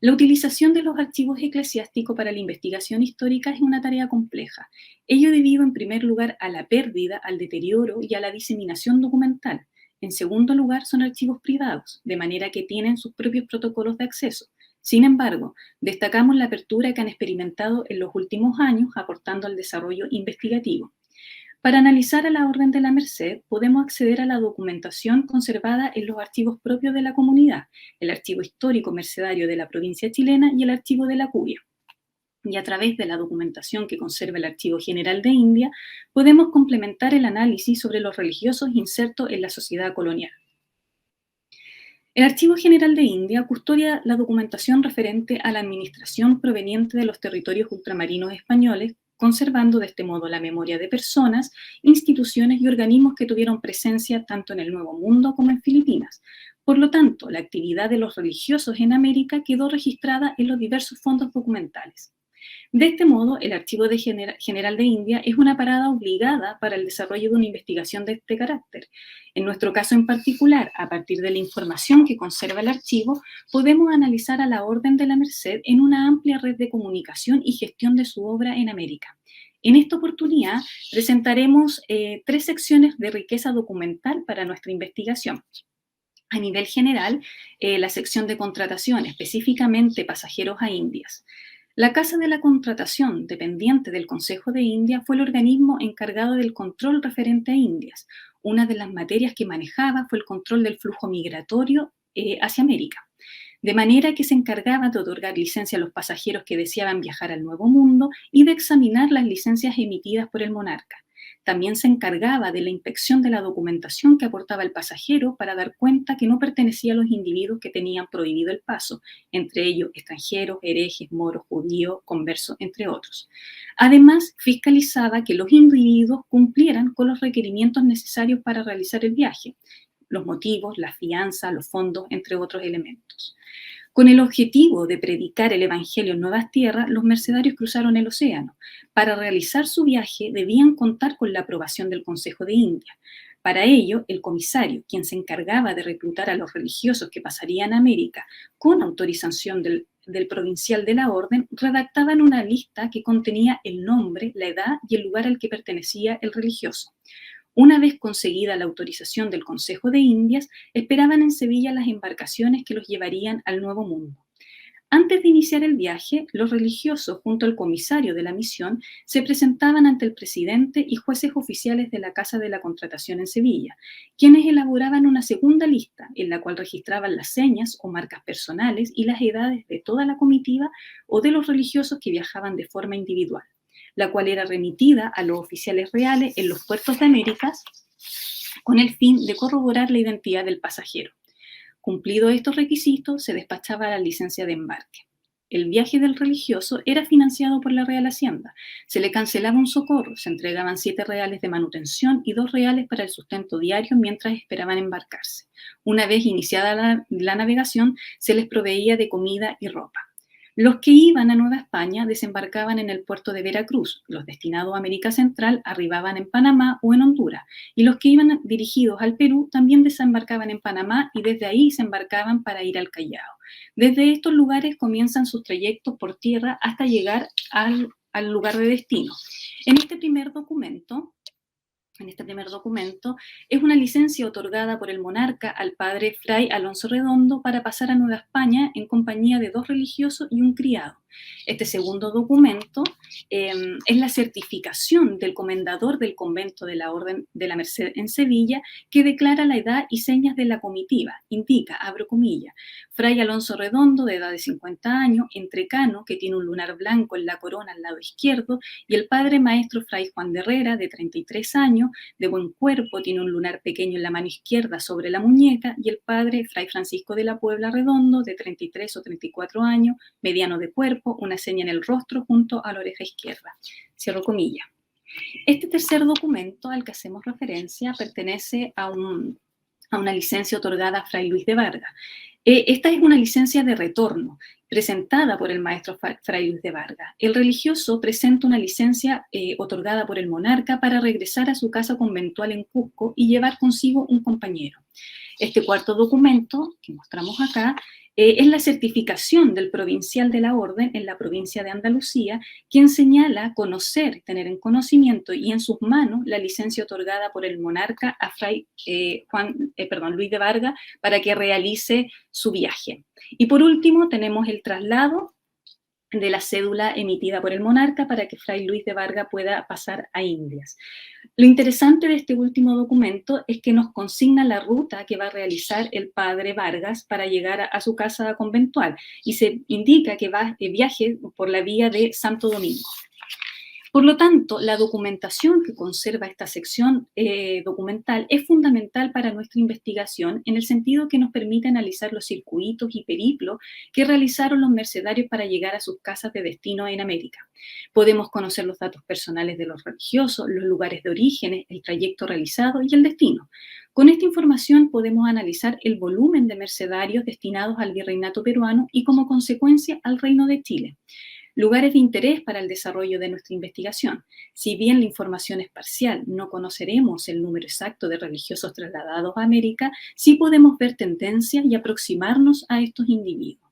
La utilización de los archivos eclesiásticos para la investigación histórica es una tarea compleja. Ello debido, en primer lugar, a la pérdida, al deterioro y a la diseminación documental. En segundo lugar, son archivos privados, de manera que tienen sus propios protocolos de acceso. Sin embargo, destacamos la apertura que han experimentado en los últimos años, aportando al desarrollo investigativo. Para analizar a la Orden de la Merced, podemos acceder a la documentación conservada en los archivos propios de la comunidad, el Archivo Histórico Mercedario de la provincia chilena y el Archivo de la Curia. Y a través de la documentación que conserva el Archivo General de India, podemos complementar el análisis sobre los religiosos insertos en la sociedad colonial. El Archivo General de India custodia la documentación referente a la administración proveniente de los territorios ultramarinos españoles, conservando de este modo la memoria de personas, instituciones y organismos que tuvieron presencia tanto en el Nuevo Mundo como en Filipinas. Por lo tanto, la actividad de los religiosos en América quedó registrada en los diversos fondos documentales. De este modo, el Archivo General de India es una parada obligada para el desarrollo de una investigación de este carácter. En nuestro caso en particular, a partir de la información que conserva el archivo, podemos analizar a la Orden de la Merced en una amplia red de comunicación y gestión de su obra en América. En esta oportunidad presentaremos 3 secciones de riqueza documental para nuestra investigación. A nivel general, la sección de contratación, específicamente pasajeros a Indias. La Casa de la Contratación, dependiente del Consejo de India, fue el organismo encargado del control referente a Indias. Una de las materias que manejaba fue el control del flujo migratorio hacia América. De manera que se encargaba de otorgar licencia a los pasajeros que deseaban viajar al Nuevo Mundo y de examinar las licencias emitidas por el monarca. También se encargaba de la inspección de la documentación que aportaba el pasajero para dar cuenta que no pertenecía a los individuos que tenían prohibido el paso, entre ellos extranjeros, herejes, moros, judíos, conversos, entre otros. Además, fiscalizaba que los individuos cumplieran con los requerimientos necesarios para realizar el viaje, los motivos, la fianza, los fondos, entre otros elementos. Con el objetivo de predicar el Evangelio en nuevas tierras, los mercedarios cruzaron el océano. Para realizar su viaje debían contar con la aprobación del Consejo de India. Para ello, el comisario, quien se encargaba de reclutar a los religiosos que pasarían a América con autorización del provincial de la orden, redactaban una lista que contenía el nombre, la edad y el lugar al que pertenecía el religioso. Una vez conseguida la autorización del Consejo de Indias, esperaban en Sevilla las embarcaciones que los llevarían al Nuevo Mundo. Antes de iniciar el viaje, los religiosos, junto al comisario de la misión, se presentaban ante el presidente y jueces oficiales de la Casa de la Contratación en Sevilla, quienes elaboraban una segunda lista en la cual registraban las señas o marcas personales y las edades de toda la comitiva o de los religiosos que viajaban de forma individual, la cual era remitida a los oficiales reales en los puertos de Américas con el fin de corroborar la identidad del pasajero. Cumplidos estos requisitos, se despachaba la licencia de embarque. El viaje del religioso era financiado por la Real Hacienda. Se le cancelaba un socorro, se entregaban 7 reales de manutención y 2 reales para el sustento diario mientras esperaban embarcarse. Una vez iniciada la navegación, se les proveía de comida y ropa. Los que iban a Nueva España desembarcaban en el puerto de Veracruz, los destinados a América Central arribaban en Panamá o en Honduras, y los que iban dirigidos al Perú también desembarcaban en Panamá y desde ahí se embarcaban para ir al Callao. Desde estos lugares comienzan sus trayectos por tierra hasta llegar al lugar de destino. En este primer documento es una licencia otorgada por el monarca al padre Fray Alonso Redondo para pasar a Nueva España en compañía de 2 religiosos y un criado. Este segundo documento es la certificación del comendador del convento de la Orden de la Merced en Sevilla, que declara la edad y señas de la comitiva. Indica, abro comillas, Fray Alonso Redondo, de edad de 50 años, entrecano, que tiene un lunar blanco en la corona al lado izquierdo, y el padre maestro Fray Juan de Herrera, de 33 años, de buen cuerpo, tiene un lunar pequeño en la mano izquierda sobre la muñeca, y el padre Fray Francisco de la Puebla Redondo, de 33 o 34 años, mediano de cuerpo, una seña en el rostro junto a la oreja izquierda. Cierro comillas. Este tercer documento al que hacemos referencia pertenece a una licencia otorgada a Fray Luis de Vargas. Esta es una licencia de retorno presentada por el maestro Fray Luis de Vargas. El religioso presenta una licencia otorgada por el monarca para regresar a su casa conventual en Cusco y llevar consigo un compañero. Este cuarto documento que mostramos acá es la certificación del provincial de la Orden en la provincia de Andalucía, quien señala conocer, tener en conocimiento y en sus manos la licencia otorgada por el monarca a Fray Luis de Vargas para que realice su viaje. Y por último tenemos el traslado de la cédula emitida por el monarca para que Fray Luis de Vargas pueda pasar a Indias. Lo interesante de este último documento es que nos consigna la ruta que va a realizar el padre Vargas para llegar a su casa conventual y se indica que viaje por la vía de Santo Domingo. Por lo tanto, la documentación que conserva esta sección documental es fundamental para nuestra investigación en el sentido que nos permite analizar los circuitos y periplos que realizaron los mercedarios para llegar a sus casas de destino en América. Podemos conocer los datos personales de los religiosos, los lugares de origen, el trayecto realizado y el destino. Con esta información podemos analizar el volumen de mercedarios destinados al virreinato peruano y como consecuencia al Reino de Chile. Lugares de interés para el desarrollo de nuestra investigación. Si bien la información es parcial, no conoceremos el número exacto de religiosos trasladados a América, sí podemos ver tendencias y aproximarnos a estos individuos.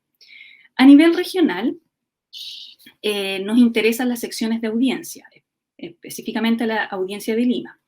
A nivel regional, nos interesan las secciones de audiencia, específicamente la audiencia de Lima.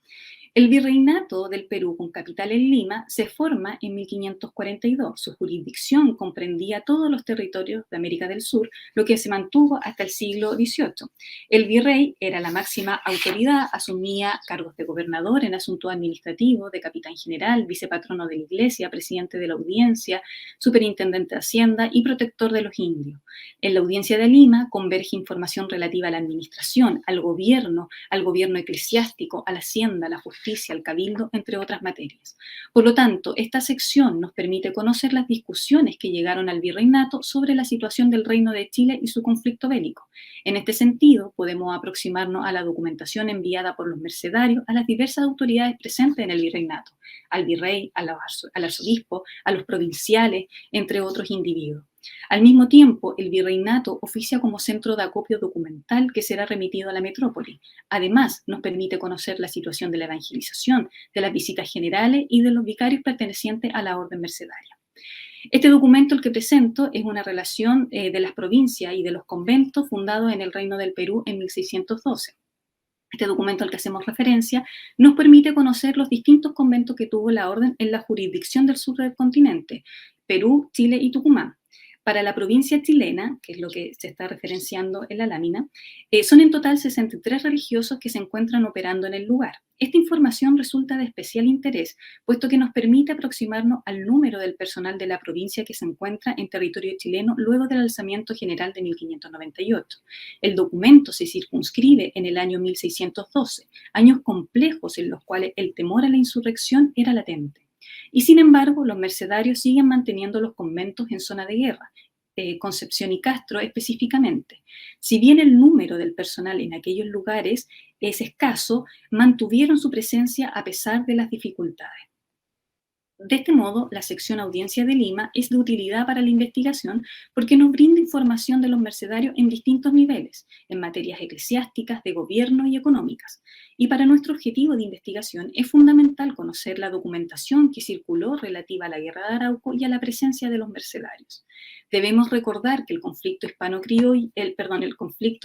El virreinato del Perú, con capital en Lima, se forma en 1542. Su jurisdicción comprendía todos los territorios de América del Sur, lo que se mantuvo hasta el siglo XVIII. El virrey era la máxima autoridad, asumía cargos de gobernador en asuntos administrativos, de capitán general, vicepatrono de la iglesia, presidente de la audiencia, superintendente de Hacienda y protector de los indios. En la audiencia de Lima converge información relativa a la administración, al gobierno eclesiástico, a la hacienda, a la justicia, al cabildo, entre otras materias. Por lo tanto, esta sección nos permite conocer las discusiones que llegaron al virreinato sobre la situación del Reino de Chile y su conflicto bélico. En este sentido, podemos aproximarnos a la documentación enviada por los mercedarios a las diversas autoridades presentes en el virreinato, al virrey, al arzobispo, a los provinciales, entre otros individuos. Al mismo tiempo, el virreinato oficia como centro de acopio documental que será remitido a la metrópoli. Además, nos permite conocer la situación de la evangelización, de las visitas generales y de los vicarios pertenecientes a la orden mercedaria. Este documento, el que presento, es una relación de las provincias y de los conventos fundados en el Reino del Perú en 1612. Este documento al que hacemos referencia nos permite conocer los distintos conventos que tuvo la orden en la jurisdicción del sur del continente, Perú, Chile y Tucumán. Para la provincia chilena, que es lo que se está referenciando en la lámina, son en total 63 religiosos que se encuentran operando en el lugar. Esta información resulta de especial interés, puesto que nos permite aproximarnos al número del personal de la provincia que se encuentra en territorio chileno luego del alzamiento general de 1598. El documento se circunscribe en el año 1612, años complejos en los cuales el temor a la insurrección era latente. Y sin embargo, los mercedarios siguen manteniendo los conventos en zona de guerra, Concepción y Castro específicamente. Si bien el número del personal en aquellos lugares es escaso, mantuvieron su presencia a pesar de las dificultades. De este modo, la sección Audiencia de Lima es de utilidad para la investigación porque nos brinda información de los mercedarios en distintos niveles, en materias eclesiásticas, de gobierno y económicas. Y para nuestro objetivo de investigación es fundamental conocer la documentación que circuló relativa a la Guerra de Arauco y a la presencia de los mercedarios. Debemos recordar que el conflicto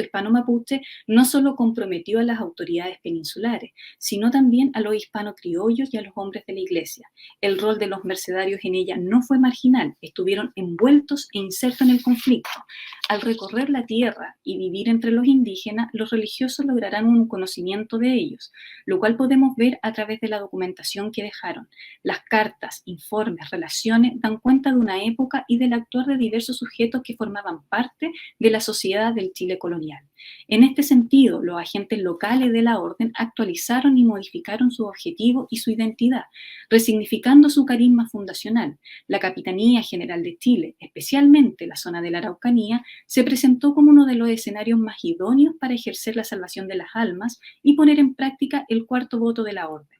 hispano-mapuche no solo comprometió a las autoridades peninsulares, sino también a los hispano-criollos y a los hombres de la Iglesia. El rol de los mercedarios en ella no fue marginal, estuvieron envueltos e insertos en el conflicto. Al recorrer la tierra y vivir entre los indígenas, los religiosos lograrán un conocimiento de ellos, lo cual podemos ver a través de la documentación que dejaron. Las cartas, informes, relaciones dan cuenta de una época y del actuar de diversos sujetos que formaban parte de la sociedad del Chile colonial. En este sentido, los agentes locales de la orden actualizaron y modificaron su objetivo y su identidad, resignificando su carisma fundacional. La Capitanía General de Chile, especialmente la zona de la Araucanía, se presentó como uno de los escenarios más idóneos para ejercer la salvación de las almas y poner en práctica el cuarto voto de la orden.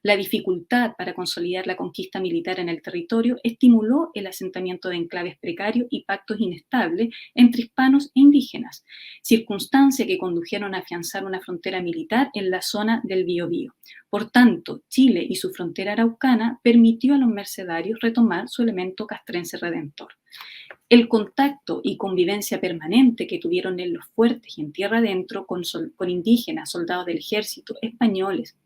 La dificultad para consolidar la conquista militar en el territorio estimuló el asentamiento de enclaves precarios y pactos inestables entre hispanos e indígenas, circunstancias que condujeron a afianzar una frontera militar en la zona del Biobío. Por tanto, Chile y su frontera araucana permitió a los mercedarios retomar su elemento castrense redentor. El contacto y convivencia permanente que tuvieron en los fuertes y en tierra adentro con indígenas, soldados del ejército, españoles,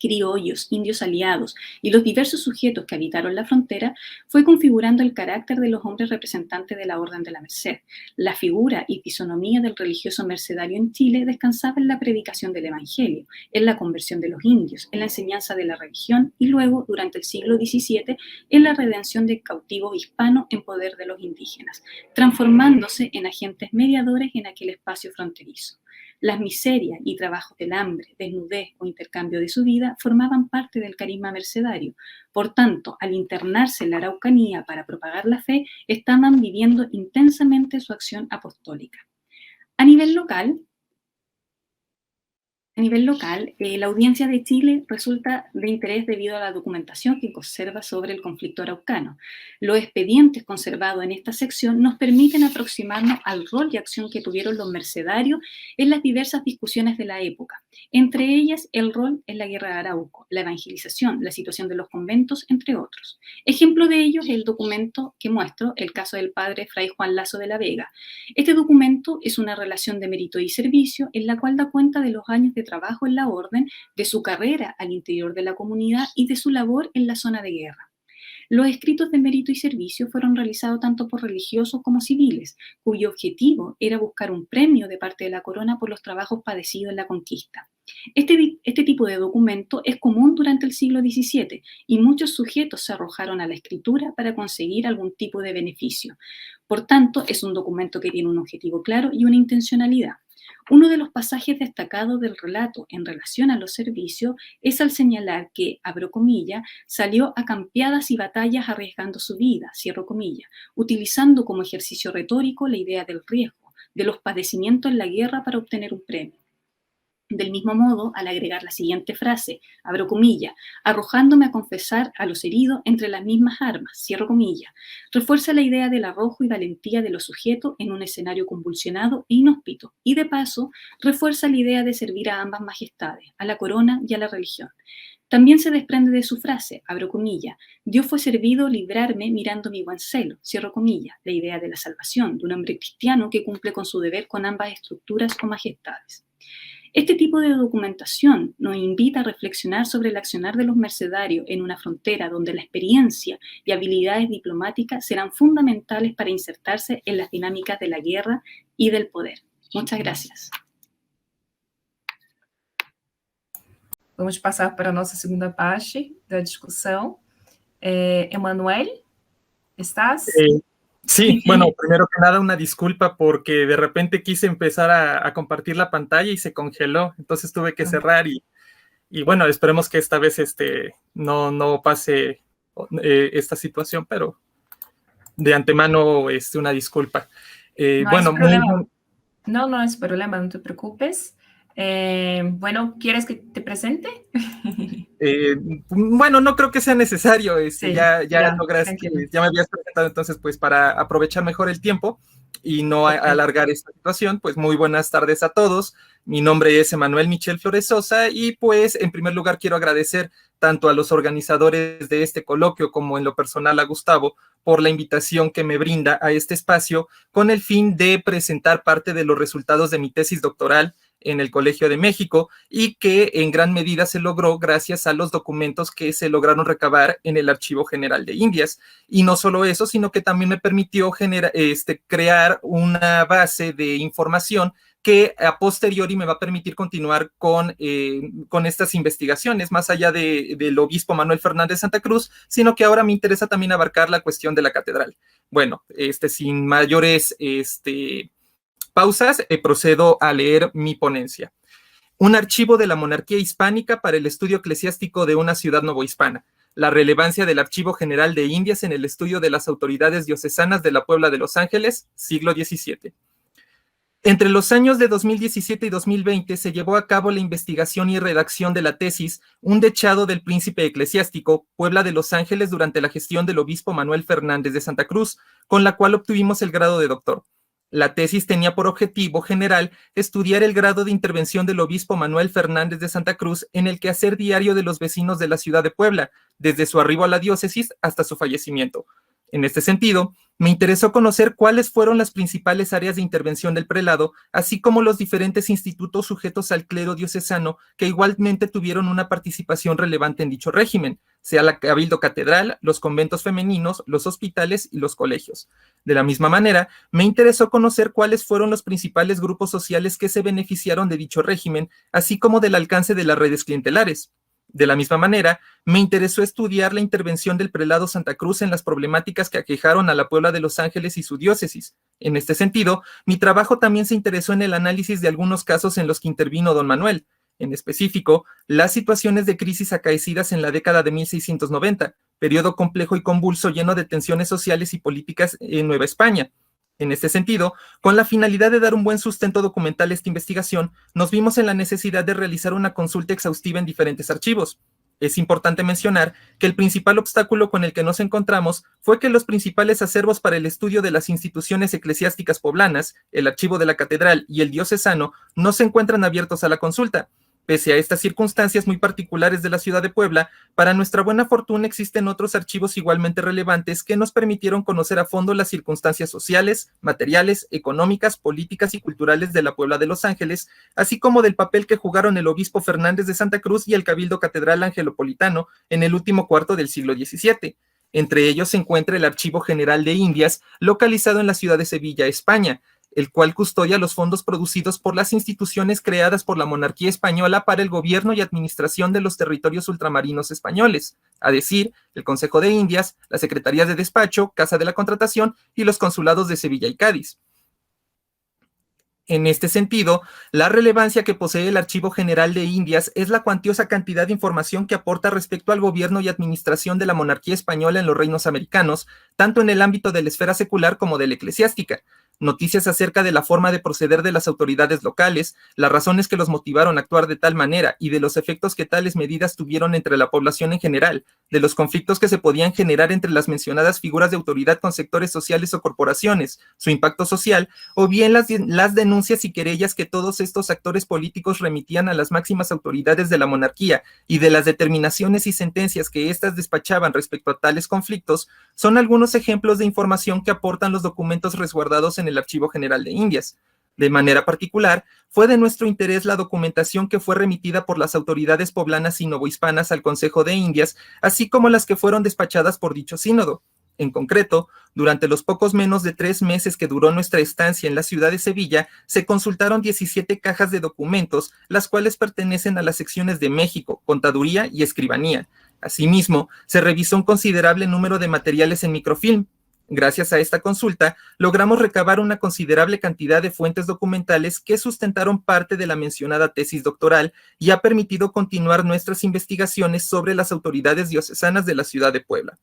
criollos, indios aliados y los diversos sujetos que habitaron la frontera fue configurando el carácter de los hombres representantes de la Orden de la Merced. La figura y fisonomía del religioso mercedario en Chile descansaba en la predicación del Evangelio, en la conversión de los indios, en la enseñanza de la religión y luego, durante el siglo XVII, en la redención de cautivos hispanos en poder de los indígenas, transformándose en agentes mediadores en aquel espacio fronterizo. Las miserias y trabajos del hambre, desnudez o intercambio de su vida formaban parte del carisma mercedario. Por tanto, al internarse en la Araucanía para propagar la fe, estaban viviendo intensamente su acción apostólica. A nivel local, la audiencia de Chile resulta de interés debido a la documentación que conserva sobre el conflicto araucano. Los expedientes conservados en esta sección nos permiten aproximarnos al rol y acción que tuvieron los mercedarios en las diversas discusiones de la época, entre ellas el rol en la Guerra de Arauco, la evangelización, la situación de los conventos, entre otros. Ejemplo de ello es el documento que muestro, el caso del padre Fray Juan Laso de la Vega. Este documento es una relación de mérito y servicio en la cual da cuenta de los años de trabajo en la orden, de su carrera al interior de la comunidad y de su labor en la zona de guerra. Los escritos de mérito y servicio fueron realizados tanto por religiosos como civiles, cuyo objetivo era buscar un premio de parte de la corona por los trabajos padecidos en la conquista. Este tipo de documento es común durante el siglo XVII y muchos sujetos se arrojaron a la escritura para conseguir algún tipo de beneficio. Por tanto, es un documento que tiene un objetivo claro y una intencionalidad. Uno de los pasajes destacados del relato en relación a los servicios es al señalar que, abro comillas, salió a campeadas y batallas arriesgando su vida, cierro comillas, utilizando como ejercicio retórico la idea del riesgo, de los padecimientos en la guerra para obtener un premio. Del mismo modo, al agregar la siguiente frase, abro comillas, arrojándome a confesar a los heridos entre las mismas armas, cierro comillas, refuerza la idea del arrojo y valentía de los sujetos en un escenario convulsionado e inhóspito, y de paso, refuerza la idea de servir a ambas majestades, a la corona y a la religión. También se desprende de su frase, abro comillas, Dios fue servido librarme mirando mi buen celo, cierro comillas, la idea de la salvación de un hombre cristiano que cumple con su deber con ambas estructuras o majestades. Este tipo de documentación nos invita a reflexionar sobre el accionar de los mercedarios en una frontera donde la experiencia y habilidades diplomáticas serán fundamentales para insertarse en las dinámicas de la guerra y del poder. Muchas gracias. Vamos passar para a nossa segunda parte da discussão. Emanuel, ¿estás? Sí, bueno, primero que nada una disculpa porque de repente quise empezar a compartir la pantalla y se congeló, entonces tuve que cerrar y bueno, esperemos que esta vez no pase esta situación, pero de antemano una disculpa. No es problema, no te preocupes. Bueno, ¿quieres que te presente? Bueno, no creo que sea necesario, sí, ya lograste, ya me habías presentado, entonces pues para aprovechar mejor el tiempo y no alargar esta situación, pues muy buenas tardes a todos. Mi nombre es Emanuel Michel Flores Sosa y pues en primer lugar quiero agradecer tanto a los organizadores de este coloquio como en lo personal a Gustavo por la invitación que me brinda a este espacio con el fin de presentar parte de los resultados de mi tesis doctoral en el Colegio de México y que en gran medida se logró gracias a los documentos que se lograron recabar en el Archivo General de Indias. Y no solo eso, sino que también me permitió crear una base de información que a posteriori me va a permitir continuar con estas investigaciones, más allá del obispo Manuel Fernández Santa Cruz, sino que ahora me interesa también abarcar la cuestión de la catedral. Bueno, sin mayores pausas, procedo a leer mi ponencia. Un archivo de la monarquía hispánica para el estudio eclesiástico de una ciudad novohispana. La relevancia del Archivo General de Indias en el estudio de las autoridades diocesanas de la Puebla de Los Ángeles, siglo XVII. Entre los años de 2017 y 2020 se llevó a cabo la investigación y redacción de la tesis Un dechado del príncipe eclesiástico, Puebla de Los Ángeles durante la gestión del obispo Manuel Fernández de Santa Cruz, con la cual obtuvimos el grado de doctor. La tesis tenía por objetivo general estudiar el grado de intervención del obispo Manuel Fernández de Santa Cruz en el quehacer diario de los vecinos de la ciudad de Puebla, desde su arribo a la diócesis hasta su fallecimiento. En este sentido, me interesó conocer cuáles fueron las principales áreas de intervención del prelado, así como los diferentes institutos sujetos al clero diocesano que igualmente tuvieron una participación relevante en dicho régimen, sea la Cabildo Catedral, los conventos femeninos, los hospitales y los colegios. De la misma manera, me interesó conocer cuáles fueron los principales grupos sociales que se beneficiaron de dicho régimen, así como del alcance de las redes clientelares. De la misma manera, me interesó estudiar la intervención del prelado Santa Cruz en las problemáticas que aquejaron a la Puebla de Los Ángeles y su diócesis. En este sentido, mi trabajo también se interesó en el análisis de algunos casos en los que intervino don Manuel, en específico, las situaciones de crisis acaecidas en la década de 1690, periodo complejo y convulso lleno de tensiones sociales y políticas en Nueva España. En este sentido, con la finalidad de dar un buen sustento documental a esta investigación, nos vimos en la necesidad de realizar una consulta exhaustiva en diferentes archivos. Es importante mencionar que el principal obstáculo con el que nos encontramos fue que los principales acervos para el estudio de las instituciones eclesiásticas poblanas, el archivo de la catedral y el diocesano, no se encuentran abiertos a la consulta. Pese a estas circunstancias muy particulares de la ciudad de Puebla, para nuestra buena fortuna existen otros archivos igualmente relevantes que nos permitieron conocer a fondo las circunstancias sociales, materiales, económicas, políticas y culturales de la Puebla de Los Ángeles, así como del papel que jugaron el obispo Fernández de Santa Cruz y el Cabildo Catedral Angelopolitano en el último cuarto del siglo XVII. Entre ellos se encuentra el Archivo General de Indias, localizado en la ciudad de Sevilla, España, el cual custodia los fondos producidos por las instituciones creadas por la monarquía española para el gobierno y administración de los territorios ultramarinos españoles, a decir, el Consejo de Indias, las Secretarías de Despacho, Casa de la Contratación y los consulados de Sevilla y Cádiz. En este sentido, la relevancia que posee el Archivo General de Indias es la cuantiosa cantidad de información que aporta respecto al gobierno y administración de la monarquía española en los reinos americanos, tanto en el ámbito de la esfera secular como de la eclesiástica. Noticias acerca de la forma de proceder de las autoridades locales, las razones que los motivaron a actuar de tal manera y de los efectos que tales medidas tuvieron entre la población en general, de los conflictos que se podían generar entre las mencionadas figuras de autoridad con sectores sociales o corporaciones, su impacto social, o bien las denuncias y querellas que todos estos actores políticos remitían a las máximas autoridades de la monarquía y de las determinaciones y sentencias que éstas despachaban respecto a tales conflictos, son algunos ejemplos de información que aportan los documentos resguardados en el Archivo General de Indias. De manera particular, fue de nuestro interés la documentación que fue remitida por las autoridades poblanas y novohispanas al Consejo de Indias, así como las que fueron despachadas por dicho sínodo. En concreto, durante los pocos menos de 3 meses que duró nuestra estancia en la ciudad de Sevilla, se consultaron 17 cajas de documentos, las cuales pertenecen a las secciones de México, Contaduría y Escribanía. Asimismo, se revisó un considerable número de materiales en microfilm. Gracias a esta consulta, logramos recabar una considerable cantidad de fuentes documentales que sustentaron parte de la mencionada tesis doctoral y ha permitido continuar nuestras investigaciones sobre las autoridades diocesanas de la ciudad de Puebla.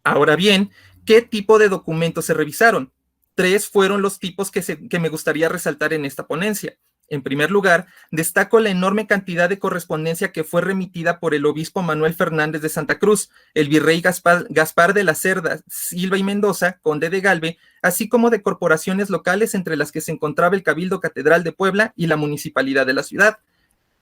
Ahora bien, ¿qué tipo de documentos se revisaron? 3 fueron los tipos que me gustaría resaltar en esta ponencia. En primer lugar, destaco la enorme cantidad de correspondencia que fue remitida por el obispo Manuel Fernández de Santa Cruz, el virrey Gaspar de la Cerda, Silva y Mendoza, conde de Galve, así como de corporaciones locales entre las que se encontraba el Cabildo Catedral de Puebla y la municipalidad de la ciudad.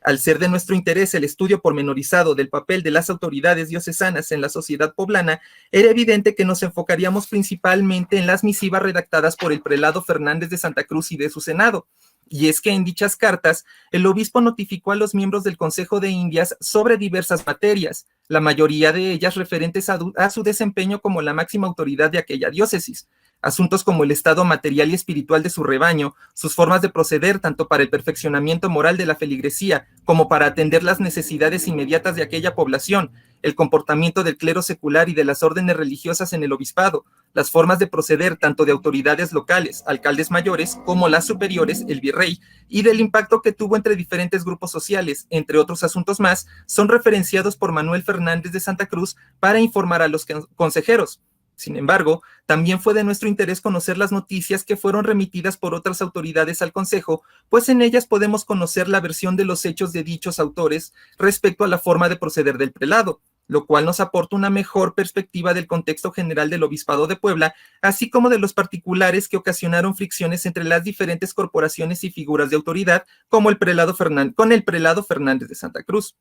Al ser de nuestro interés el estudio pormenorizado del papel de las autoridades diocesanas en la sociedad poblana, era evidente que nos enfocaríamos principalmente en las misivas redactadas por el prelado Fernández de Santa Cruz y de su senado. Y es que en dichas cartas, el obispo notificó a los miembros del Consejo de Indias sobre diversas materias, la mayoría de ellas referentes a su desempeño como la máxima autoridad de aquella diócesis. Asuntos como el estado material y espiritual de su rebaño, sus formas de proceder tanto para el perfeccionamiento moral de la feligresía como para atender las necesidades inmediatas de aquella población, el comportamiento del clero secular y de las órdenes religiosas en el obispado, las formas de proceder tanto de autoridades locales, alcaldes mayores, como las superiores, el virrey, y del impacto que tuvo entre diferentes grupos sociales, entre otros asuntos más, son referenciados por Manuel Fernández de Santa Cruz para informar a los consejeros. Sin embargo, también fue de nuestro interés conocer las noticias que fueron remitidas por otras autoridades al Consejo, pues en ellas podemos conocer la versión de los hechos de dichos autores respecto a la forma de proceder del prelado, lo cual nos aporta una mejor perspectiva del contexto general del Obispado de Puebla, así como de los particulares que ocasionaron fricciones entre las diferentes corporaciones y figuras de autoridad, como el prelado Fernández de Santa Cruz.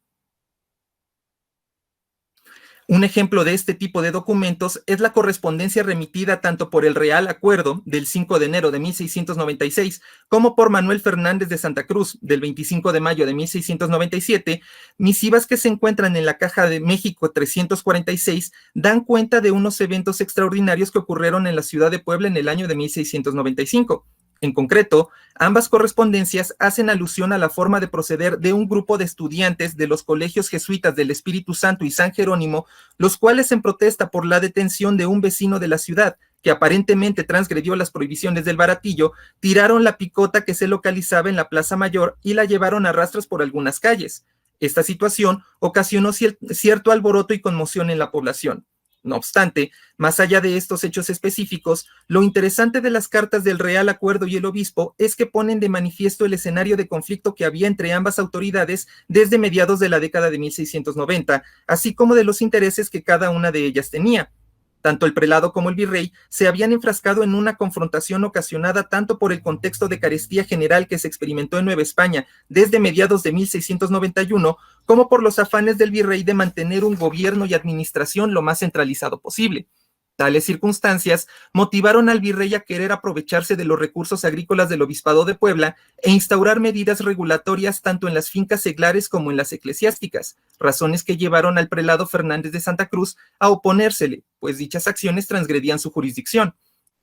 Un ejemplo de este tipo de documentos es la correspondencia remitida tanto por el Real Acuerdo del 5 de enero de 1696 como por Manuel Fernández de Santa Cruz del 25 de mayo de 1697, misivas que se encuentran en la Caja de México 346, dan cuenta de unos eventos extraordinarios que ocurrieron en la ciudad de Puebla en el año de 1695. En concreto, ambas correspondencias hacen alusión a la forma de proceder de un grupo de estudiantes de los colegios jesuitas del Espíritu Santo y San Jerónimo, los cuales en protesta por la detención de un vecino de la ciudad, que aparentemente transgredió las prohibiciones del baratillo, tiraron la picota que se localizaba en la Plaza Mayor y la llevaron a rastras por algunas calles. Esta situación ocasionó cierto alboroto y conmoción en la población. No obstante, más allá de estos hechos específicos, lo interesante de las cartas del Real Acuerdo y el obispo es que ponen de manifiesto el escenario de conflicto que había entre ambas autoridades desde mediados de la década de 1690, así como de los intereses que cada una de ellas tenía. Tanto el prelado como el virrey se habían enfrascado en una confrontación ocasionada tanto por el contexto de carestía general que se experimentó en Nueva España desde mediados de 1691, como por los afanes del virrey de mantener un gobierno y administración lo más centralizado posible. Tales circunstancias motivaron al virrey a querer aprovecharse de los recursos agrícolas del Obispado de Puebla e instaurar medidas regulatorias tanto en las fincas seglares como en las eclesiásticas, razones que llevaron al prelado Fernández de Santa Cruz a oponérsele, pues dichas acciones transgredían su jurisdicción.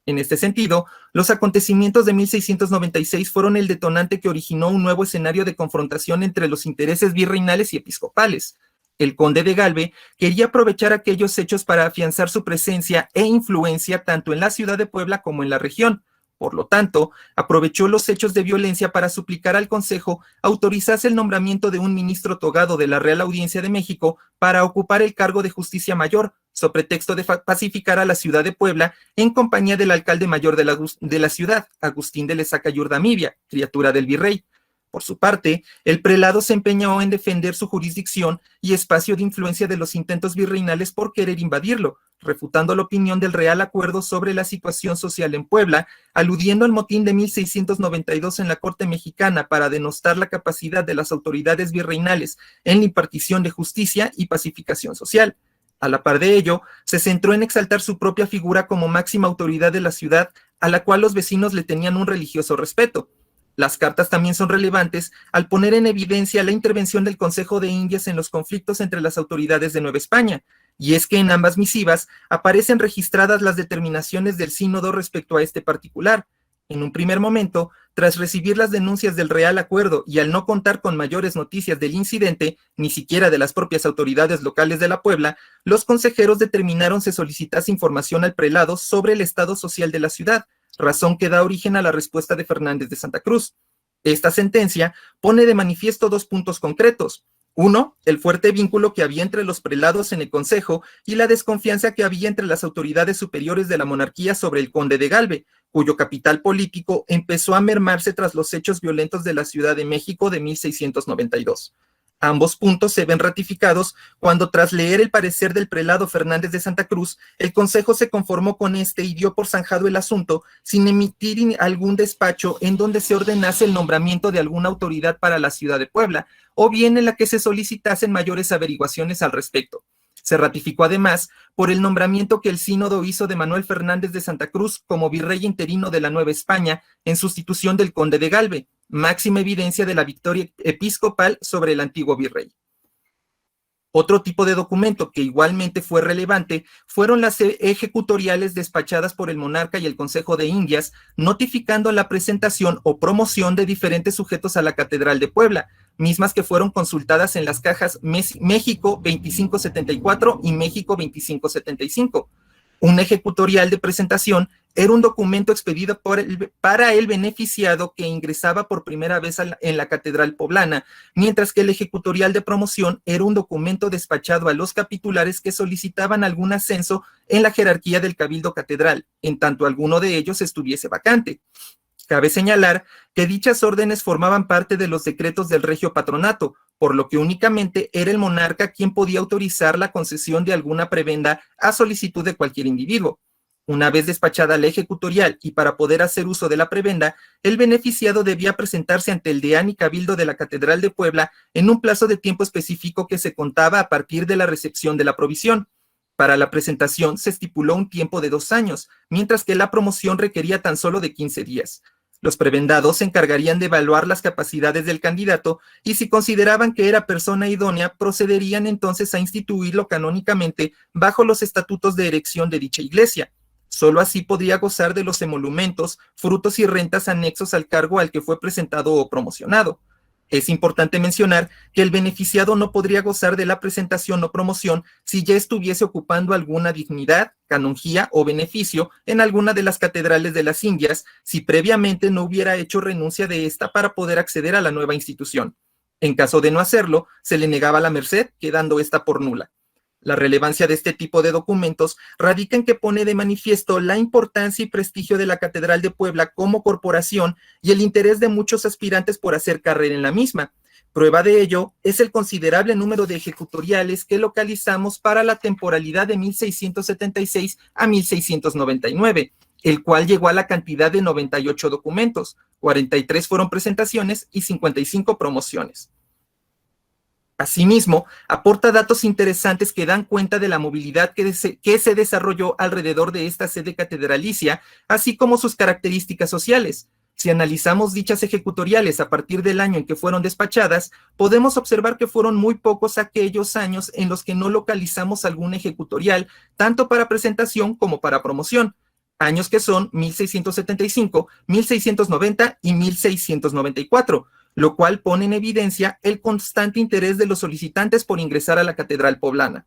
En este sentido, los acontecimientos de 1696 fueron el detonante que originó un nuevo escenario de confrontación entre los intereses virreinales y episcopales. El conde de Galve quería aprovechar aquellos hechos para afianzar su presencia e influencia tanto en la ciudad de Puebla como en la región. Por lo tanto, aprovechó los hechos de violencia para suplicar al Consejo autorizase el nombramiento de un ministro togado de la Real Audiencia de México para ocupar el cargo de Justicia Mayor, sobre pretexto de pacificar a la ciudad de Puebla en compañía del alcalde mayor de la ciudad, Agustín de Lesaca y Urdamibia, criatura del virrey. Por su parte, el prelado se empeñó en defender su jurisdicción y espacio de influencia de los intentos virreinales por querer invadirlo, refutando la opinión del Real Acuerdo sobre la situación social en Puebla, aludiendo al motín de 1692 en la Corte Mexicana para denostar la capacidad de las autoridades virreinales en la impartición de justicia y pacificación social. A la par de ello, se centró en exaltar su propia figura como máxima autoridad de la ciudad, a la cual los vecinos le tenían un religioso respeto. Las cartas también son relevantes al poner en evidencia la intervención del Consejo de Indias en los conflictos entre las autoridades de Nueva España, y es que en ambas misivas aparecen registradas las determinaciones del sínodo respecto a este particular. En un primer momento, tras recibir las denuncias del Real Acuerdo y al no contar con mayores noticias del incidente, ni siquiera de las propias autoridades locales de la Puebla, los consejeros determinaron se solicitase información al prelado sobre el estado social de la ciudad, razón que da origen a la respuesta de Fernández de Santa Cruz. Esta sentencia pone de manifiesto dos puntos concretos. Uno, el fuerte vínculo que había entre los prelados en el Consejo y la desconfianza que había entre las autoridades superiores de la monarquía sobre el conde de Galve, cuyo capital político empezó a mermarse tras los hechos violentos de la Ciudad de México de 1692. Ambos puntos se ven ratificados cuando, tras leer el parecer del prelado Fernández de Santa Cruz, el Consejo se conformó con este y dio por zanjado el asunto sin emitir algún despacho en donde se ordenase el nombramiento de alguna autoridad para la ciudad de Puebla, o bien en la que se solicitasen mayores averiguaciones al respecto. Se ratificó además por el nombramiento que el sínodo hizo de Manuel Fernández de Santa Cruz como virrey interino de la Nueva España en sustitución del conde de Galve, máxima evidencia de la victoria episcopal sobre el antiguo virrey. Otro tipo de documento que igualmente fue relevante fueron las ejecutoriales despachadas por el monarca y el Consejo de Indias, notificando la presentación o promoción de diferentes sujetos a la Catedral de Puebla, mismas que fueron consultadas en las cajas México 2574 y México 2575. Un ejecutorial de presentación era un documento expedido para el beneficiado que ingresaba por primera vez en la Catedral Poblana, mientras que el ejecutorial de promoción era un documento despachado a los capitulares que solicitaban algún ascenso en la jerarquía del Cabildo Catedral, en tanto alguno de ellos estuviese vacante. Cabe señalar que dichas órdenes formaban parte de los decretos del Regio Patronato, por lo que únicamente era el monarca quien podía autorizar la concesión de alguna prebenda a solicitud de cualquier individuo. Una vez despachada la ejecutorial y para poder hacer uso de la prebenda, el beneficiado debía presentarse ante el deán y cabildo de la Catedral de Puebla en un plazo de tiempo específico que se contaba a partir de la recepción de la provisión. Para la presentación se estipuló un tiempo de 2 años, mientras que la promoción requería tan solo de 15 días. Los prebendados se encargarían de evaluar las capacidades del candidato y si consideraban que era persona idónea, procederían entonces a instituirlo canónicamente bajo los estatutos de erección de dicha iglesia. Solo así podría gozar de los emolumentos, frutos y rentas anexos al cargo al que fue presentado o promocionado. Es importante mencionar que el beneficiado no podría gozar de la presentación o promoción si ya estuviese ocupando alguna dignidad, canonjía o beneficio en alguna de las catedrales de las Indias, si previamente no hubiera hecho renuncia de esta para poder acceder a la nueva institución. En caso de no hacerlo, se le negaba la merced, quedando esta por nula. La relevancia de este tipo de documentos radica en que pone de manifiesto la importancia y prestigio de la Catedral de Puebla como corporación y el interés de muchos aspirantes por hacer carrera en la misma. Prueba de ello es el considerable número de ejecutoriales que localizamos para la temporalidad de 1676 a 1699, el cual llegó a la cantidad de 98 documentos, 43 fueron presentaciones y 55 promociones. Asimismo, aporta datos interesantes que dan cuenta de la movilidad que se desarrolló alrededor de esta sede catedralicia, así como sus características sociales. Si analizamos dichas ejecutoriales a partir del año en que fueron despachadas, podemos observar que fueron muy pocos aquellos años en los que no localizamos algún ejecutorial, tanto para presentación como para promoción. Años que son 1675, 1690 y 1694, lo cual pone en evidencia el constante interés de los solicitantes por ingresar a la Catedral Poblana.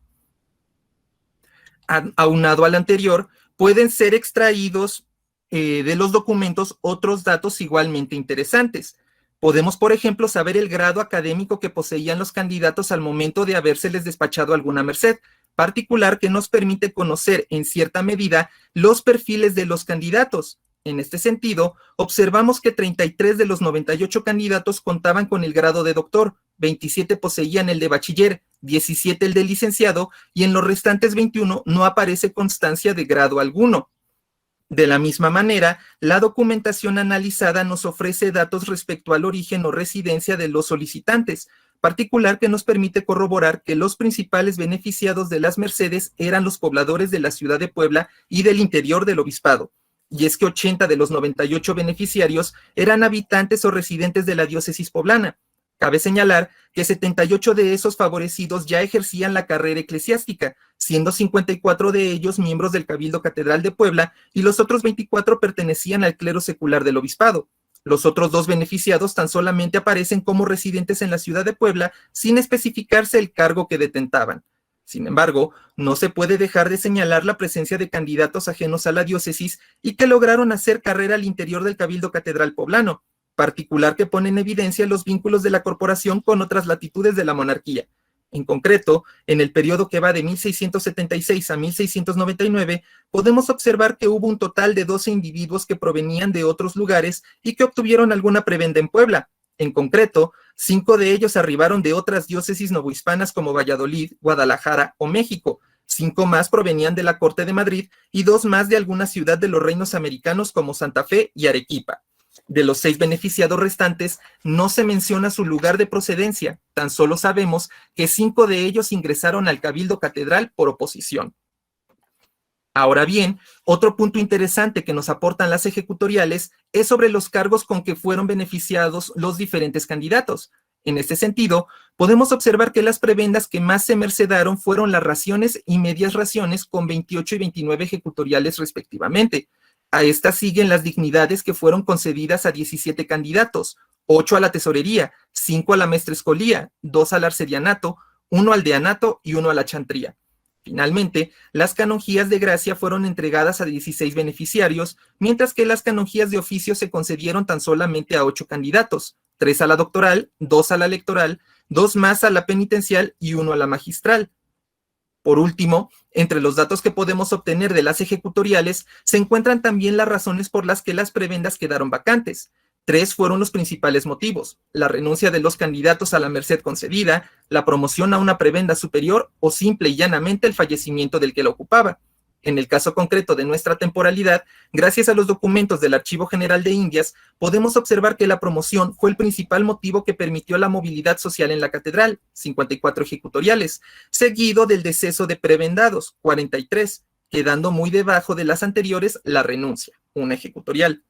Aunado al anterior, pueden ser extraídos de los documentos otros datos igualmente interesantes. Podemos, por ejemplo, saber el grado académico que poseían los candidatos al momento de habérseles despachado alguna merced, particular que nos permite conocer en cierta medida los perfiles de los candidatos. En este sentido, observamos que 33 de los 98 candidatos contaban con el grado de doctor, 27 poseían el de bachiller, 17 el de licenciado y en los restantes 21 no aparece constancia de grado alguno. De la misma manera, la documentación analizada nos ofrece datos respecto al origen o residencia de los solicitantes, particular que nos permite corroborar que los principales beneficiados de las mercedes eran los pobladores de la ciudad de Puebla y del interior del obispado. Y es que 80 de los 98 beneficiarios eran habitantes o residentes de la diócesis poblana. Cabe señalar que 78 de esos favorecidos ya ejercían la carrera eclesiástica, siendo 54 de ellos miembros del Cabildo Catedral de Puebla y los otros 24 pertenecían al clero secular del obispado. Los otros dos beneficiados tan solamente aparecen como residentes en la ciudad de Puebla sin especificarse el cargo que detentaban. Sin embargo, no se puede dejar de señalar la presencia de candidatos ajenos a la diócesis y que lograron hacer carrera al interior del Cabildo Catedral Poblano, particular que pone en evidencia los vínculos de la corporación con otras latitudes de la monarquía. En concreto, en el periodo que va de 1676 a 1699, podemos observar que hubo un total de 12 individuos que provenían de otros lugares y que obtuvieron alguna prebenda en Puebla. En concreto, 5 de ellos arribaron de otras diócesis novohispanas como Valladolid, Guadalajara o México, 5 más provenían de la Corte de Madrid y 2 más de alguna ciudad de los reinos americanos como Santa Fe y Arequipa. De los 6 beneficiados restantes, no se menciona su lugar de procedencia, tan solo sabemos que 5 de ellos ingresaron al Cabildo Catedral por oposición. Ahora bien, otro punto interesante que nos aportan las ejecutoriales es sobre los cargos con que fueron beneficiados los diferentes candidatos. En este sentido, podemos observar que las prebendas que más se mercedaron fueron las raciones y medias raciones con 28 y 29 ejecutoriales respectivamente. A estas siguen las dignidades que fueron concedidas a 17 candidatos, 8 a la tesorería, 5 a la maestrescolía, 2 al arcedianato, 1 al deanato y 1 a la chantría. Finalmente, las canonjías de gracia fueron entregadas a 16 beneficiarios, mientras que las canonjías de oficio se concedieron tan solamente a 8 candidatos, 3 a la doctoral, 2 a la electoral, 2 más a la penitencial y 1 a la magistral. Por último, entre los datos que podemos obtener de las ejecutoriales, se encuentran también las razones por las que las prebendas quedaron vacantes. 3 fueron los principales motivos: la renuncia de los candidatos a la merced concedida, la promoción a una prebenda superior o simple y llanamente el fallecimiento del que la ocupaba. En el caso concreto de nuestra temporalidad, gracias a los documentos del Archivo General de Indias, podemos observar que la promoción fue el principal motivo que permitió la movilidad social en la catedral, 54 ejecutoriales, seguido del deceso de prebendados, 43, quedando muy debajo de las anteriores la renuncia, una ejecutorial.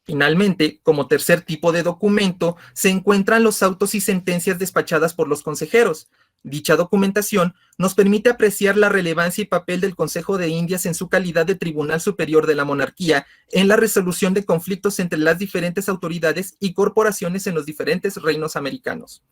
Finalmente, como tercer tipo de documento, se encuentran los autos y sentencias despachadas por los consejeros. Dicha documentación nos permite apreciar la relevancia y papel del Consejo de Indias en su calidad de Tribunal Superior de la Monarquía en la resolución de conflictos entre las diferentes autoridades y corporaciones en los diferentes reinos americanos.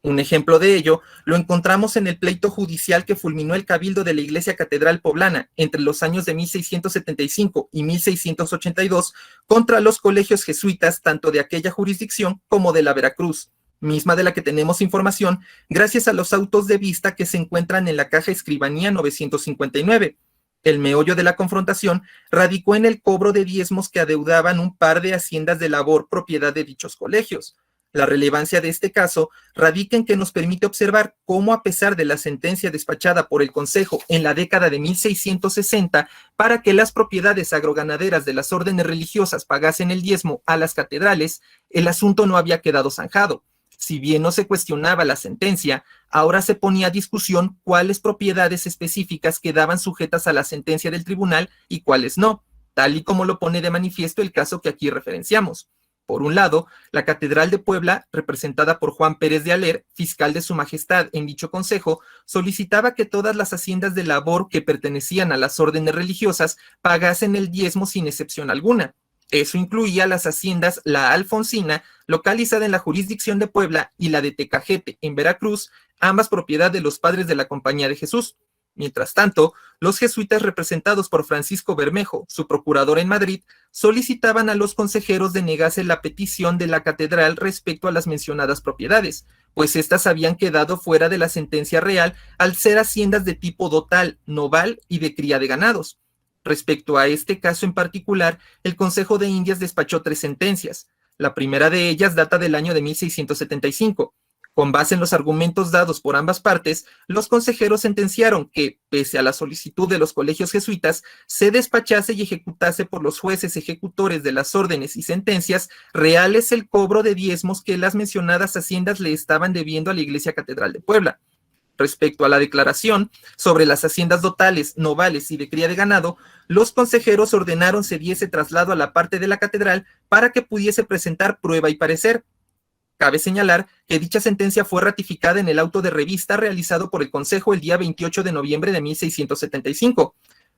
Un ejemplo de ello lo encontramos en el pleito judicial que fulminó el cabildo de la Iglesia Catedral Poblana entre los años de 1675 y 1682 contra los colegios jesuitas tanto de aquella jurisdicción como de la Veracruz, misma de la que tenemos información gracias a los autos de vista que se encuentran en la caja Escribanía 959. El meollo de la confrontación radicó en el cobro de diezmos que adeudaban un par de haciendas de labor propiedad de dichos colegios. La relevancia de este caso radica en que nos permite observar cómo, a pesar de la sentencia despachada por el Consejo en la década de 1660 para que las propiedades agroganaderas de las órdenes religiosas pagasen el diezmo a las catedrales, el asunto no había quedado zanjado. Si bien no se cuestionaba la sentencia, ahora se ponía a discusión cuáles propiedades específicas quedaban sujetas a la sentencia del tribunal y cuáles no, tal y como lo pone de manifiesto el caso que aquí referenciamos. Por un lado, la Catedral de Puebla, representada por Juan Pérez de Aler, fiscal de Su Majestad en dicho consejo, solicitaba que todas las haciendas de labor que pertenecían a las órdenes religiosas pagasen el diezmo sin excepción alguna. Eso incluía las haciendas La Alfonsina, localizada en la jurisdicción de Puebla, y la de Tecajete, en Veracruz, ambas propiedad de los padres de la Compañía de Jesús. Mientras tanto, los jesuitas representados por Francisco Bermejo, su procurador en Madrid, solicitaban a los consejeros denegase la petición de la catedral respecto a las mencionadas propiedades, pues éstas habían quedado fuera de la sentencia real al ser haciendas de tipo dotal, noval y de cría de ganados. Respecto a este caso en particular, el Consejo de Indias despachó 3 sentencias. La primera de ellas data del año de 1675. Con base en los argumentos dados por ambas partes, los consejeros sentenciaron que, pese a la solicitud de los colegios jesuitas, se despachase y ejecutase por los jueces ejecutores de las órdenes y sentencias reales el cobro de diezmos que las mencionadas haciendas le estaban debiendo a la Iglesia Catedral de Puebla. Respecto a la declaración sobre las haciendas dotales, novales y de cría de ganado, los consejeros ordenaron se diese traslado a la parte de la catedral para que pudiese presentar prueba y parecer. Cabe señalar que dicha sentencia fue ratificada en el auto de revista realizado por el Consejo el día 28 de noviembre de 1675.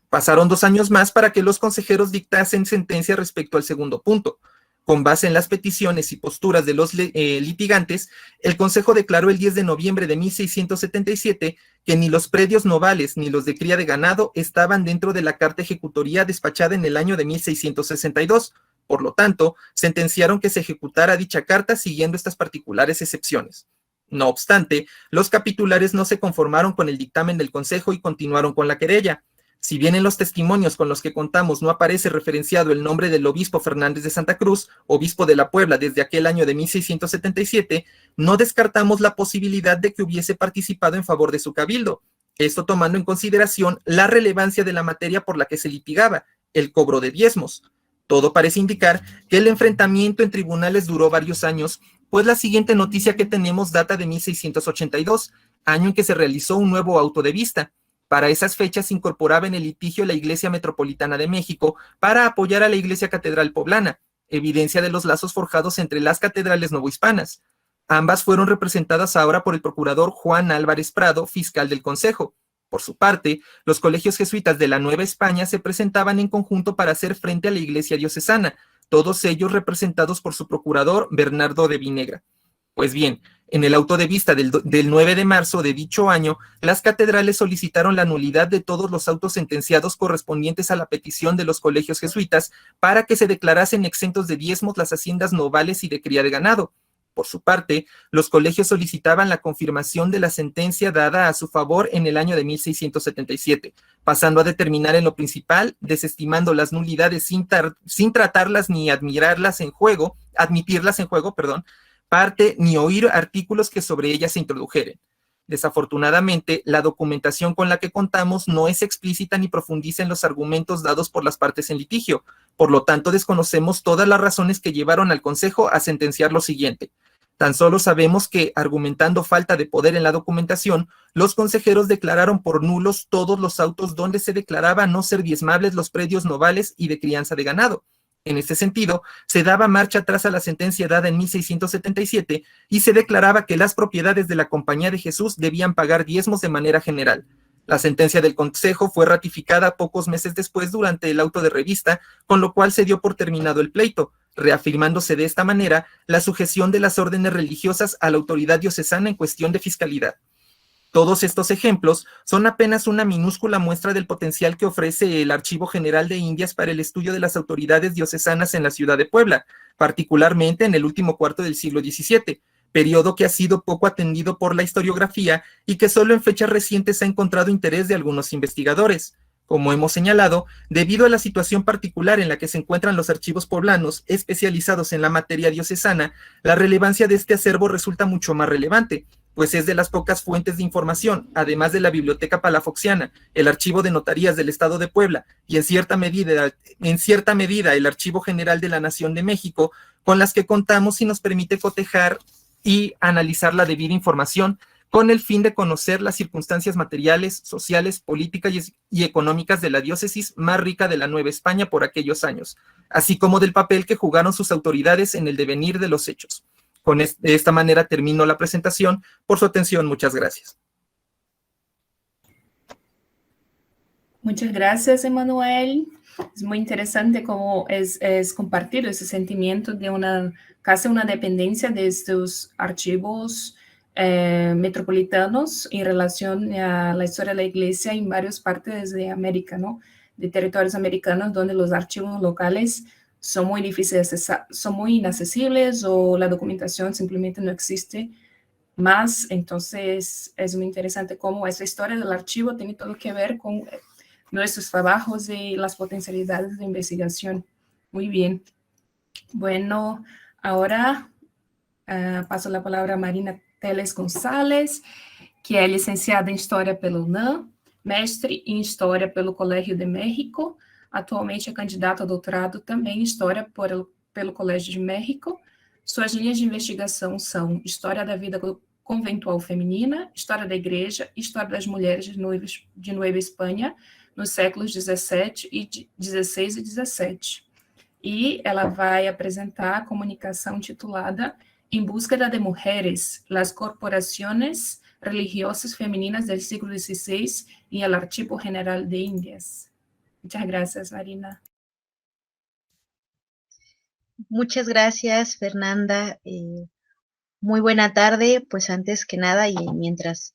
Pasaron 2 años más para que los consejeros dictasen sentencia respecto al segundo punto. Con base en las peticiones y posturas de los litigantes, el Consejo declaró el 10 de noviembre de 1677 que ni los predios novales ni los de cría de ganado estaban dentro de la carta ejecutoria despachada en el año de 1662. Por lo tanto, sentenciaron que se ejecutara dicha carta siguiendo estas particulares excepciones. No obstante, los capitulares no se conformaron con el dictamen del Consejo y continuaron con la querella. Si bien en los testimonios con los que contamos no aparece referenciado el nombre del obispo Fernández de Santa Cruz, obispo de la Puebla desde aquel año de 1677, no descartamos la posibilidad de que hubiese participado en favor de su cabildo, esto tomando en consideración la relevancia de la materia por la que se litigaba, el cobro de diezmos. Todo parece indicar que el enfrentamiento en tribunales duró varios años, pues la siguiente noticia que tenemos data de 1682, año en que se realizó un nuevo auto de vista. Para esas fechas se incorporaba en el litigio la Iglesia Metropolitana de México para apoyar a la Iglesia Catedral Poblana, evidencia de los lazos forjados entre las catedrales novohispanas. Ambas fueron representadas ahora por el procurador Juan Álvarez Prado, fiscal del Consejo. Por su parte, los colegios jesuitas de la Nueva España se presentaban en conjunto para hacer frente a la Iglesia diocesana, todos ellos representados por su procurador Bernardo de Vinegra. Pues bien, en el auto de vista del 9 de marzo de dicho año, las catedrales solicitaron la nulidad de todos los autos sentenciados correspondientes a la petición de los colegios jesuitas para que se declarasen exentos de diezmos las haciendas novales y de cría de ganado. Por su parte, los colegios solicitaban la confirmación de la sentencia dada a su favor en el año de 1677, pasando a determinar en lo principal, desestimando las nulidades sin tratarlas ni admitirlas en juego, parte ni oír artículos que sobre ellas se introdujeren. Desafortunadamente, la documentación con la que contamos no es explícita ni profundiza en los argumentos dados por las partes en litigio, por lo tanto desconocemos todas las razones que llevaron al Consejo a sentenciar lo siguiente. Tan solo sabemos que, argumentando falta de poder en la documentación, los consejeros declararon por nulos todos los autos donde se declaraba no ser diezmables los predios novales y de crianza de ganado. En este sentido, se daba marcha atrás a la sentencia dada en 1677 y se declaraba que las propiedades de la Compañía de Jesús debían pagar diezmos de manera general. La sentencia del Consejo fue ratificada pocos meses después durante el auto de revista, con lo cual se dio por terminado el pleito, reafirmándose de esta manera la sujeción de las órdenes religiosas a la autoridad diocesana en cuestión de fiscalidad. Todos estos ejemplos son apenas una minúscula muestra del potencial que ofrece el Archivo General de Indias para el estudio de las autoridades diocesanas en la ciudad de Puebla, particularmente en el último cuarto del siglo XVII, periodo que ha sido poco atendido por la historiografía y que solo en fechas recientes ha encontrado interés de algunos investigadores. Como hemos señalado, debido a la situación particular en la que se encuentran los archivos poblanos especializados en la materia diocesana, la relevancia de este acervo resulta mucho más relevante, pues es de las pocas fuentes de información, además de la Biblioteca Palafoxiana, el Archivo de Notarías del Estado de Puebla y en cierta medida el Archivo General de la Nación de México, con las que contamos y nos permite cotejar y analizar la debida información con el fin de conocer las circunstancias materiales, sociales, políticas y económicas de la diócesis más rica de la Nueva España por aquellos años, así como del papel que jugaron sus autoridades en el devenir de los hechos. De esta manera termino la presentación. Por su atención, muchas gracias. Muchas gracias, Emanuel. Es muy interesante cómo es compartido ese sentimiento de casi una dependencia de estos archivos metropolitanos en relación a la historia de la Iglesia en varias partes de América, ¿no? De territorios americanos donde los archivos locales son muy difíciles, son muy inaccesibles o la documentación simplemente no existe más. Entonces, es muy interesante cómo esa historia del archivo tiene todo que ver con nuestros trabajos y las potencialidades de investigación. Muy bien. Bueno, ahora paso la palabra a Marina Teles Gonçalves, que é licenciada em História pela UNAM, mestre em História pelo Colégio de México, atualmente é candidata a doutorado também em História pelo Colégio de México. Suas linhas de investigação são História da Vida Conventual Feminina, História da Igreja, História das Mulheres de Nueva Espanha, nos séculos 16 e 17. E ela vai apresentar a comunicação titulada Em Búsqueda de Mujeres, las corporaciones religiosas femeninas del siglo XVI y el Archivo General de Indias. Muchas gracias, Marina. Muchas gracias, Fernanda. Muy buena tarde. Pues antes que nada, y mientras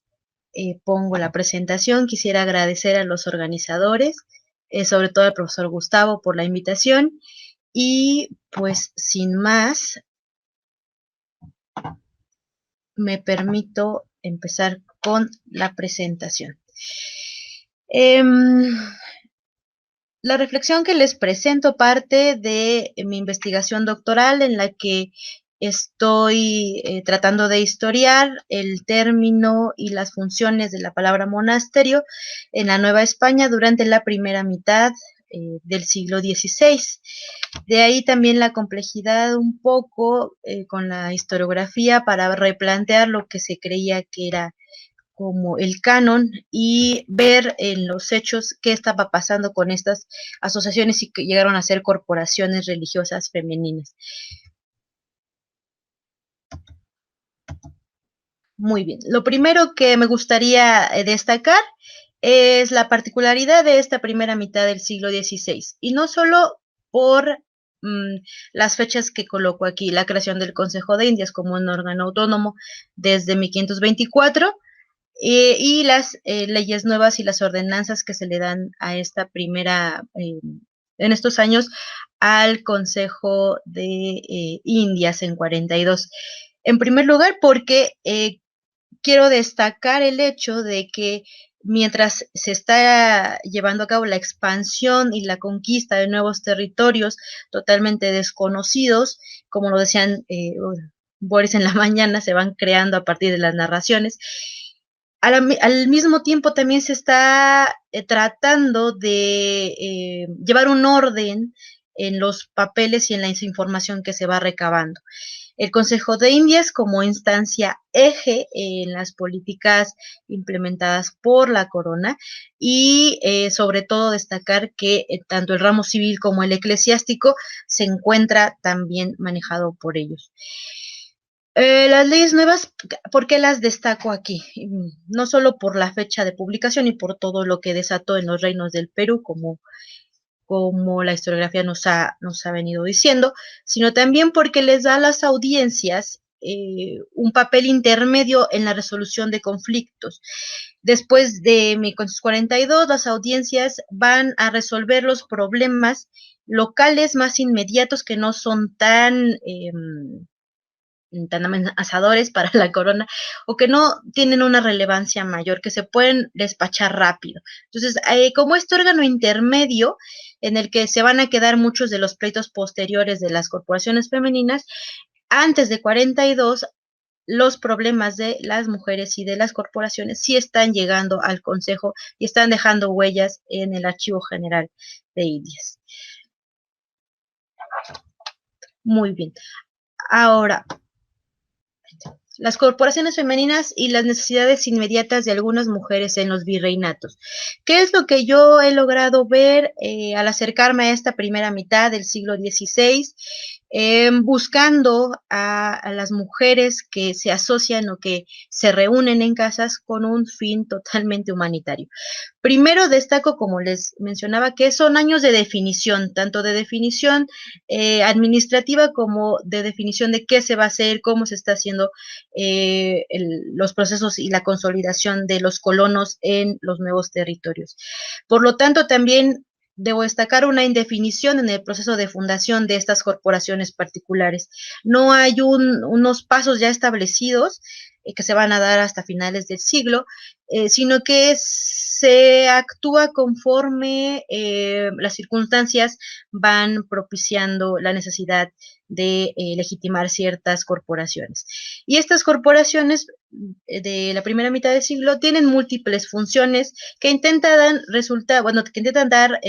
pongo la presentación, quisiera agradecer a los organizadores, sobre todo al profesor Gustavo por la invitación. Y pues sin más, me permito empezar con la presentación. La reflexión que les presento parte de mi investigación doctoral en la que estoy tratando de historiar el término y las funciones de la palabra monasterio en la Nueva España durante la primera mitad del siglo XVI. De ahí también la complejidad un poco con la historiografía para replantear lo que se creía que era como el canon y ver en los hechos qué estaba pasando con estas asociaciones y que llegaron a ser corporaciones religiosas femeninas. Muy bien. Lo primero que me gustaría destacar es la particularidad de esta primera mitad del siglo XVI, y no solo por las fechas que coloco aquí, la creación del Consejo de Indias como un órgano autónomo desde 1524, y las leyes nuevas y las ordenanzas que se le dan a esta primera, en estos años, al Consejo de Indias en 42. En primer lugar, porque quiero destacar el hecho de que mientras se está llevando a cabo la expansión y la conquista de nuevos territorios totalmente desconocidos, como lo decían Boris en la mañana, se van creando a partir de las narraciones, al mismo tiempo también se está tratando de llevar un orden en los papeles y en la información que se va recabando. el Consejo de Indias como instancia eje en las políticas implementadas por la corona y sobre todo destacar que tanto el ramo civil como el eclesiástico se encuentra también manejado por ellos. Las leyes nuevas, ¿por qué las destaco aquí? No solo por la fecha de publicación y por todo lo que desató en los reinos del Perú, como la historiografía nos ha venido diciendo, sino también porque les da a las audiencias un papel intermedio en la resolución de conflictos. Después de 1442, las audiencias van a resolver los problemas locales más inmediatos que no son tan amenazadores para la corona o que no tienen una relevancia mayor, que se pueden despachar rápido. Entonces, como este órgano intermedio en el que se van a quedar muchos de los pleitos posteriores de las corporaciones femeninas, antes de 42, los problemas de las mujeres y de las corporaciones sí están llegando al Consejo y están dejando huellas en el Archivo General de Indias. Muy bien. Ahora, las corporaciones femeninas y las necesidades inmediatas de algunas mujeres en los virreinatos. ¿Qué es lo que yo he logrado ver al acercarme a esta primera mitad del siglo XVI? Buscando a las mujeres que se asocian o que se reúnen en casas con un fin totalmente humanitario. Primero destaco, como les mencionaba, que son años de definición, tanto de definición administrativa como de definición de qué se va a hacer, cómo se está haciendo los procesos y la consolidación de los colonos en los nuevos territorios. Por lo tanto, también debo destacar una indefinición en el proceso de fundación de estas corporaciones particulares. No hay unos pasos ya establecidos que se van a dar hasta finales del siglo, sino que se actúa conforme las circunstancias van propiciando la necesidad de legitimar ciertas corporaciones. Y estas corporaciones de la primera mitad del siglo tienen múltiples funciones que intentan dar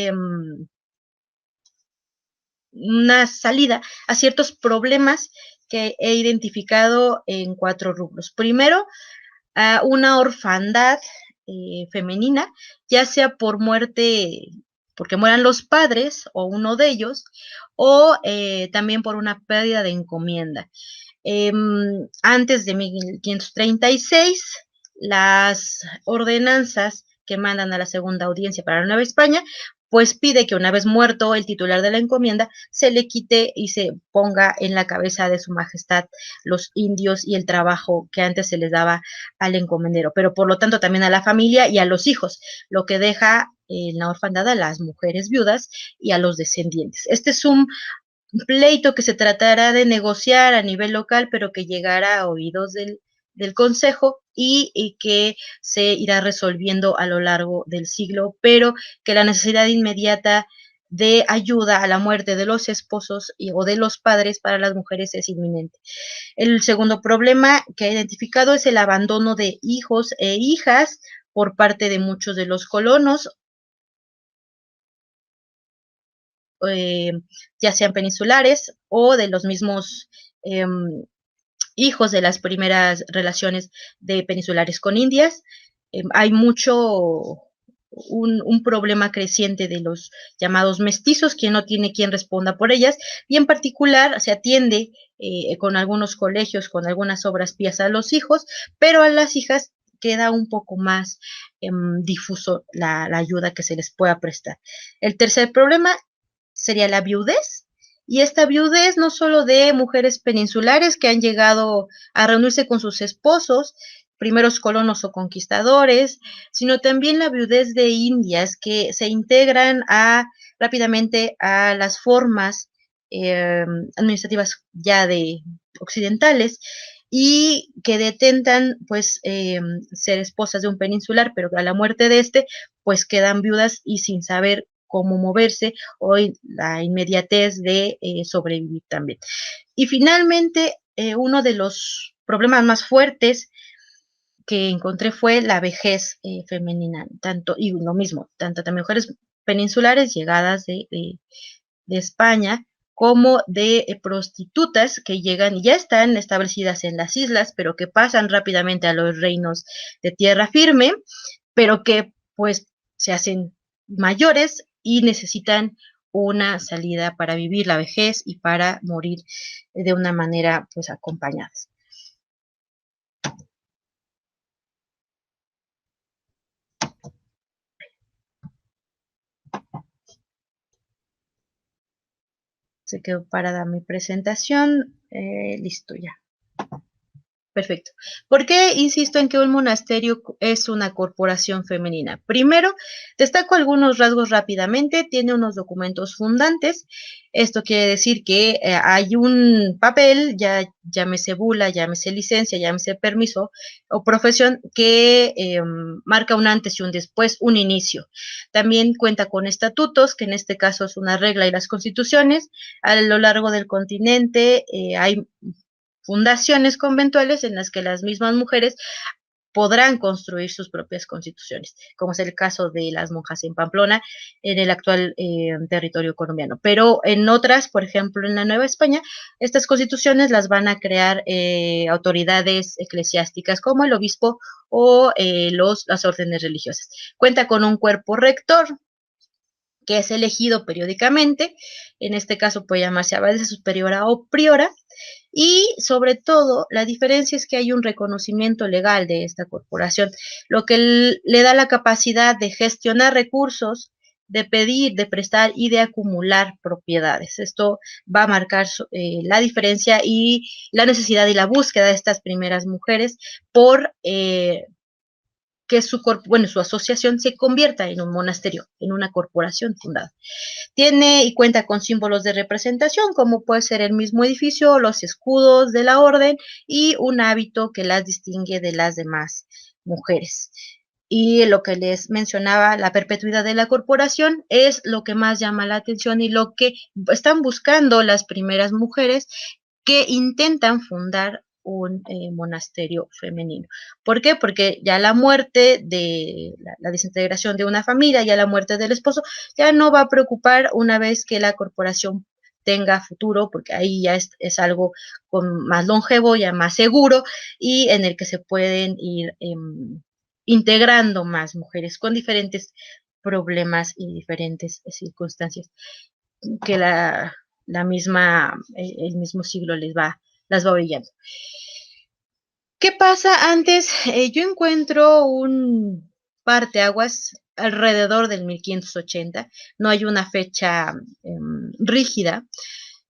una salida a ciertos problemas que he identificado en 4 rubros. Primero, una orfandad femenina, ya sea por muerte, porque mueran los padres o uno de ellos, o también por una pérdida de encomienda. Antes de 1536, las ordenanzas que mandan a la segunda audiencia para la Nueva España, pues pide que una vez muerto el titular de la encomienda, se le quite y se ponga en la cabeza de su majestad los indios y el trabajo que antes se les daba al encomendero, pero por lo tanto también a la familia y a los hijos, lo que deja en la orfandad a las mujeres viudas y a los descendientes. Este es un pleito que se tratará de negociar a nivel local, pero que llegará a oídos del Consejo y que se irá resolviendo a lo largo del siglo, pero que la necesidad inmediata de ayuda a la muerte de los esposos o de los padres para las mujeres es inminente. El segundo problema que he identificado es el abandono de hijos e hijas por parte de muchos de los colonos, ya sean peninsulares o de los mismos hijos de las primeras relaciones de peninsulares con Indias. Hay un problema creciente de los llamados mestizos, quien no tiene quien responda por ellas, y en particular se atiende con algunos colegios, con algunas obras pías a los hijos, pero a las hijas queda un poco más difuso la ayuda que se les pueda prestar. El tercer problema sería la viudez, y esta viudez no solo de mujeres peninsulares que han llegado a reunirse con sus esposos, primeros colonos o conquistadores, sino también la viudez de indias que se integran rápidamente a las formas administrativas ya de occidentales y que detentan pues ser esposas de un peninsular, pero a la muerte de este pues quedan viudas y sin saber cómo moverse o la inmediatez de sobrevivir también. Y finalmente, uno de los problemas más fuertes que encontré fue la vejez femenina, y lo mismo, tanto también mujeres peninsulares llegadas de España, como de prostitutas que llegan y ya están establecidas en las islas, pero que pasan rápidamente a los reinos de tierra firme, pero que pues se hacen mayores y necesitan una salida para vivir la vejez y para morir de una manera pues acompañadas. Se quedó parada mi presentación. Listo ya. Perfecto. ¿Por qué insisto en que un monasterio es una corporación femenina? Primero, destaco algunos rasgos rápidamente. Tiene unos documentos fundantes. Esto quiere decir que hay un papel, ya llámese bula, llámese licencia, llámese permiso o profesión, que marca un antes y un después, un inicio. También cuenta con estatutos, que en este caso es una regla, y las constituciones. A lo largo del continente hay fundaciones conventuales en las que las mismas mujeres podrán construir sus propias constituciones, como es el caso de las monjas en Pamplona, en el actual territorio colombiano. Pero en otras, por ejemplo, en la Nueva España, estas constituciones las van a crear autoridades eclesiásticas como el obispo o las órdenes religiosas. Cuenta con un cuerpo rector que es elegido periódicamente. En este caso puede llamarse abadesa, superiora o priora. Y sobre todo, la diferencia es que hay un reconocimiento legal de esta corporación, lo que le da la capacidad de gestionar recursos, de pedir, de prestar y de acumular propiedades. Esto va a marcar la diferencia y la necesidad y la búsqueda de estas primeras mujeres por que su asociación se convierta en un monasterio, en una corporación fundada. Tiene y cuenta con símbolos de representación, como puede ser el mismo edificio, los escudos de la orden y un hábito que las distingue de las demás mujeres. Y lo que les mencionaba, la perpetuidad de la corporación, es lo que más llama la atención y lo que están buscando las primeras mujeres que intentan fundar un monasterio femenino. ¿Por qué? Porque ya la muerte de la desintegración de una familia, ya la muerte del esposo, ya no va a preocupar una vez que la corporación tenga futuro, porque ahí ya es algo con más longevo, ya más seguro, y en el que se pueden ir integrando más mujeres con diferentes problemas y diferentes circunstancias que el mismo siglo las va brillando. ¿Qué pasa antes? Yo encuentro un parteaguas alrededor del 1580. No hay una fecha rígida,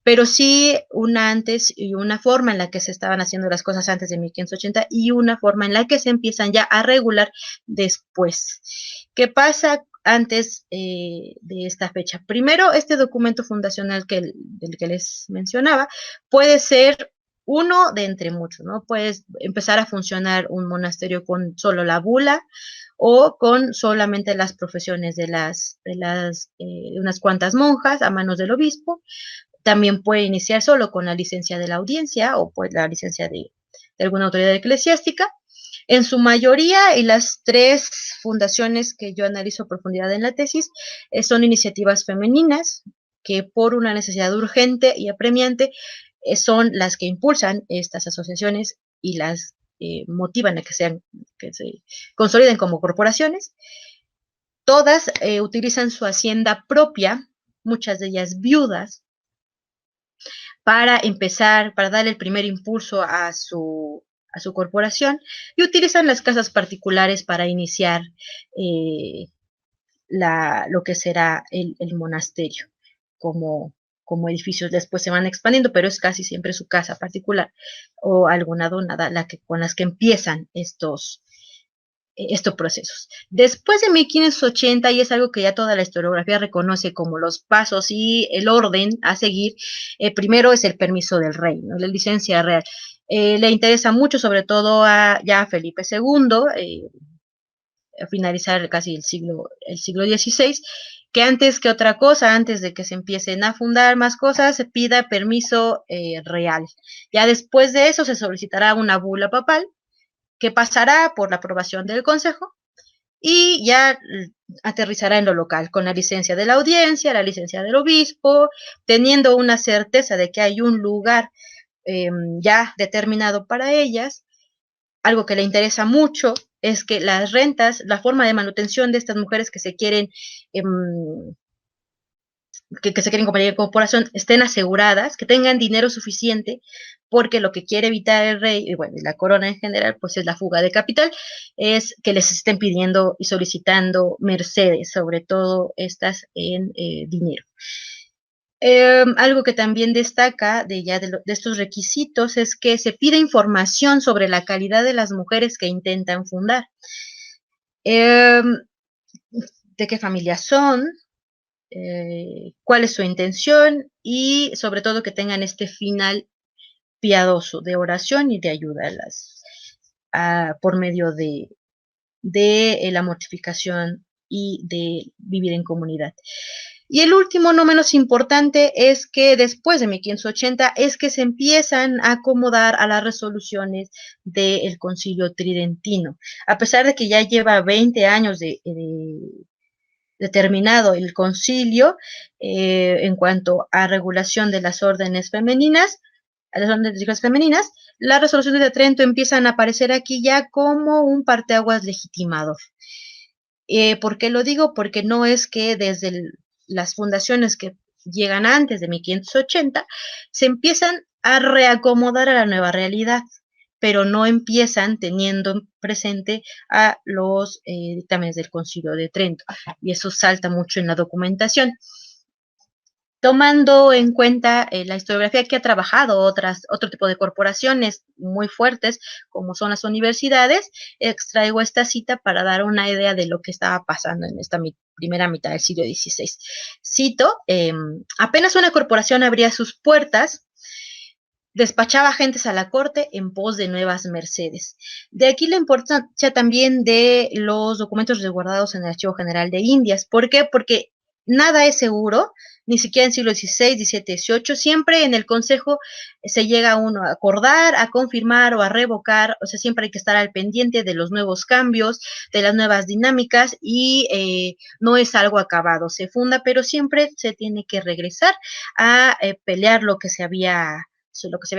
pero sí una antes y una forma en la que se estaban haciendo las cosas antes de 1580 y una forma en la que se empiezan ya a regular después. ¿Qué pasa antes de esta fecha? Primero, este documento fundacional del que les mencionaba puede ser uno de entre muchos, ¿no? Puedes empezar a funcionar un monasterio con solo la bula o con solamente las profesiones de unas cuantas monjas a manos del obispo. También puede iniciar solo con la licencia de la audiencia o pues la licencia de alguna autoridad eclesiástica. En su mayoría, y las 3 fundaciones que yo analizo a profundidad en la tesis, son iniciativas femeninas que por una necesidad urgente y apremiante son las que impulsan estas asociaciones y las motivan a que se consoliden como corporaciones. Todas utilizan su hacienda propia, muchas de ellas viudas, para empezar, para dar el primer impulso a su corporación, y utilizan las casas particulares para iniciar lo que será el monasterio como edificios. Después se van expandiendo, pero es casi siempre su casa particular o alguna donada con las que empiezan estos procesos. Después de 1580, y es algo que ya toda la historiografía reconoce como los pasos y el orden a seguir, primero es el permiso del rey, ¿no? La licencia real. Le interesa mucho, sobre todo a Felipe II, a finalizar casi el siglo XVI, que antes que otra cosa, antes de que se empiecen a fundar más cosas, se pida permiso real. Ya después de eso se solicitará una bula papal, que pasará por la aprobación del Consejo y ya aterrizará en lo local, con la licencia de la audiencia, la licencia del obispo, teniendo una certeza de que hay un lugar ya determinado para ellas. Algo que le interesa mucho es que las rentas, la forma de manutención de estas mujeres que se quieren que se quieren convertir en corporación estén aseguradas, que tengan dinero suficiente, porque lo que quiere evitar el rey, y bueno, y la corona en general, pues es la fuga de capital, es que les estén pidiendo y solicitando mercedes, sobre todo estas en dinero. Algo que también destaca de estos requisitos es que se pide información sobre la calidad de las mujeres que intentan fundar. De qué familia son, cuál es su intención y sobre todo que tengan este final piadoso de oración y de ayuda por medio de la mortificación y de vivir en comunidad. Y el último, no menos importante, es que después de 1580 es que se empiezan a acomodar a las resoluciones del Concilio Tridentino. A pesar de que ya lleva 20 años determinado el concilio en cuanto a regulación de las órdenes femeninas, las resoluciones de Trento empiezan a aparecer aquí ya como un parteaguas legitimador. ¿Por qué lo digo? Porque no es que desde las fundaciones que llegan antes de 1580 se empiezan a reacomodar a la nueva realidad, pero no empiezan teniendo presente a los dictámenes del Concilio de Trento, y eso salta mucho en la documentación. Tomando en cuenta la historiografía que ha trabajado otro tipo de corporaciones muy fuertes, como son las universidades, extraigo esta cita para dar una idea de lo que estaba pasando en esta primera mitad del siglo XVI. Cito, apenas una corporación abría sus puertas, despachaba agentes a la corte en pos de nuevas mercedes. De aquí la importancia también de los documentos resguardados en el Archivo General de Indias. ¿Por qué? Porque nada es seguro, ni siquiera en siglo XVI, XVII, XVIII, siempre en el consejo se llega uno a acordar, a confirmar o a revocar, o sea, siempre hay que estar al pendiente de los nuevos cambios, de las nuevas dinámicas, y no es algo acabado, se funda, pero siempre se tiene que regresar a pelear lo que se había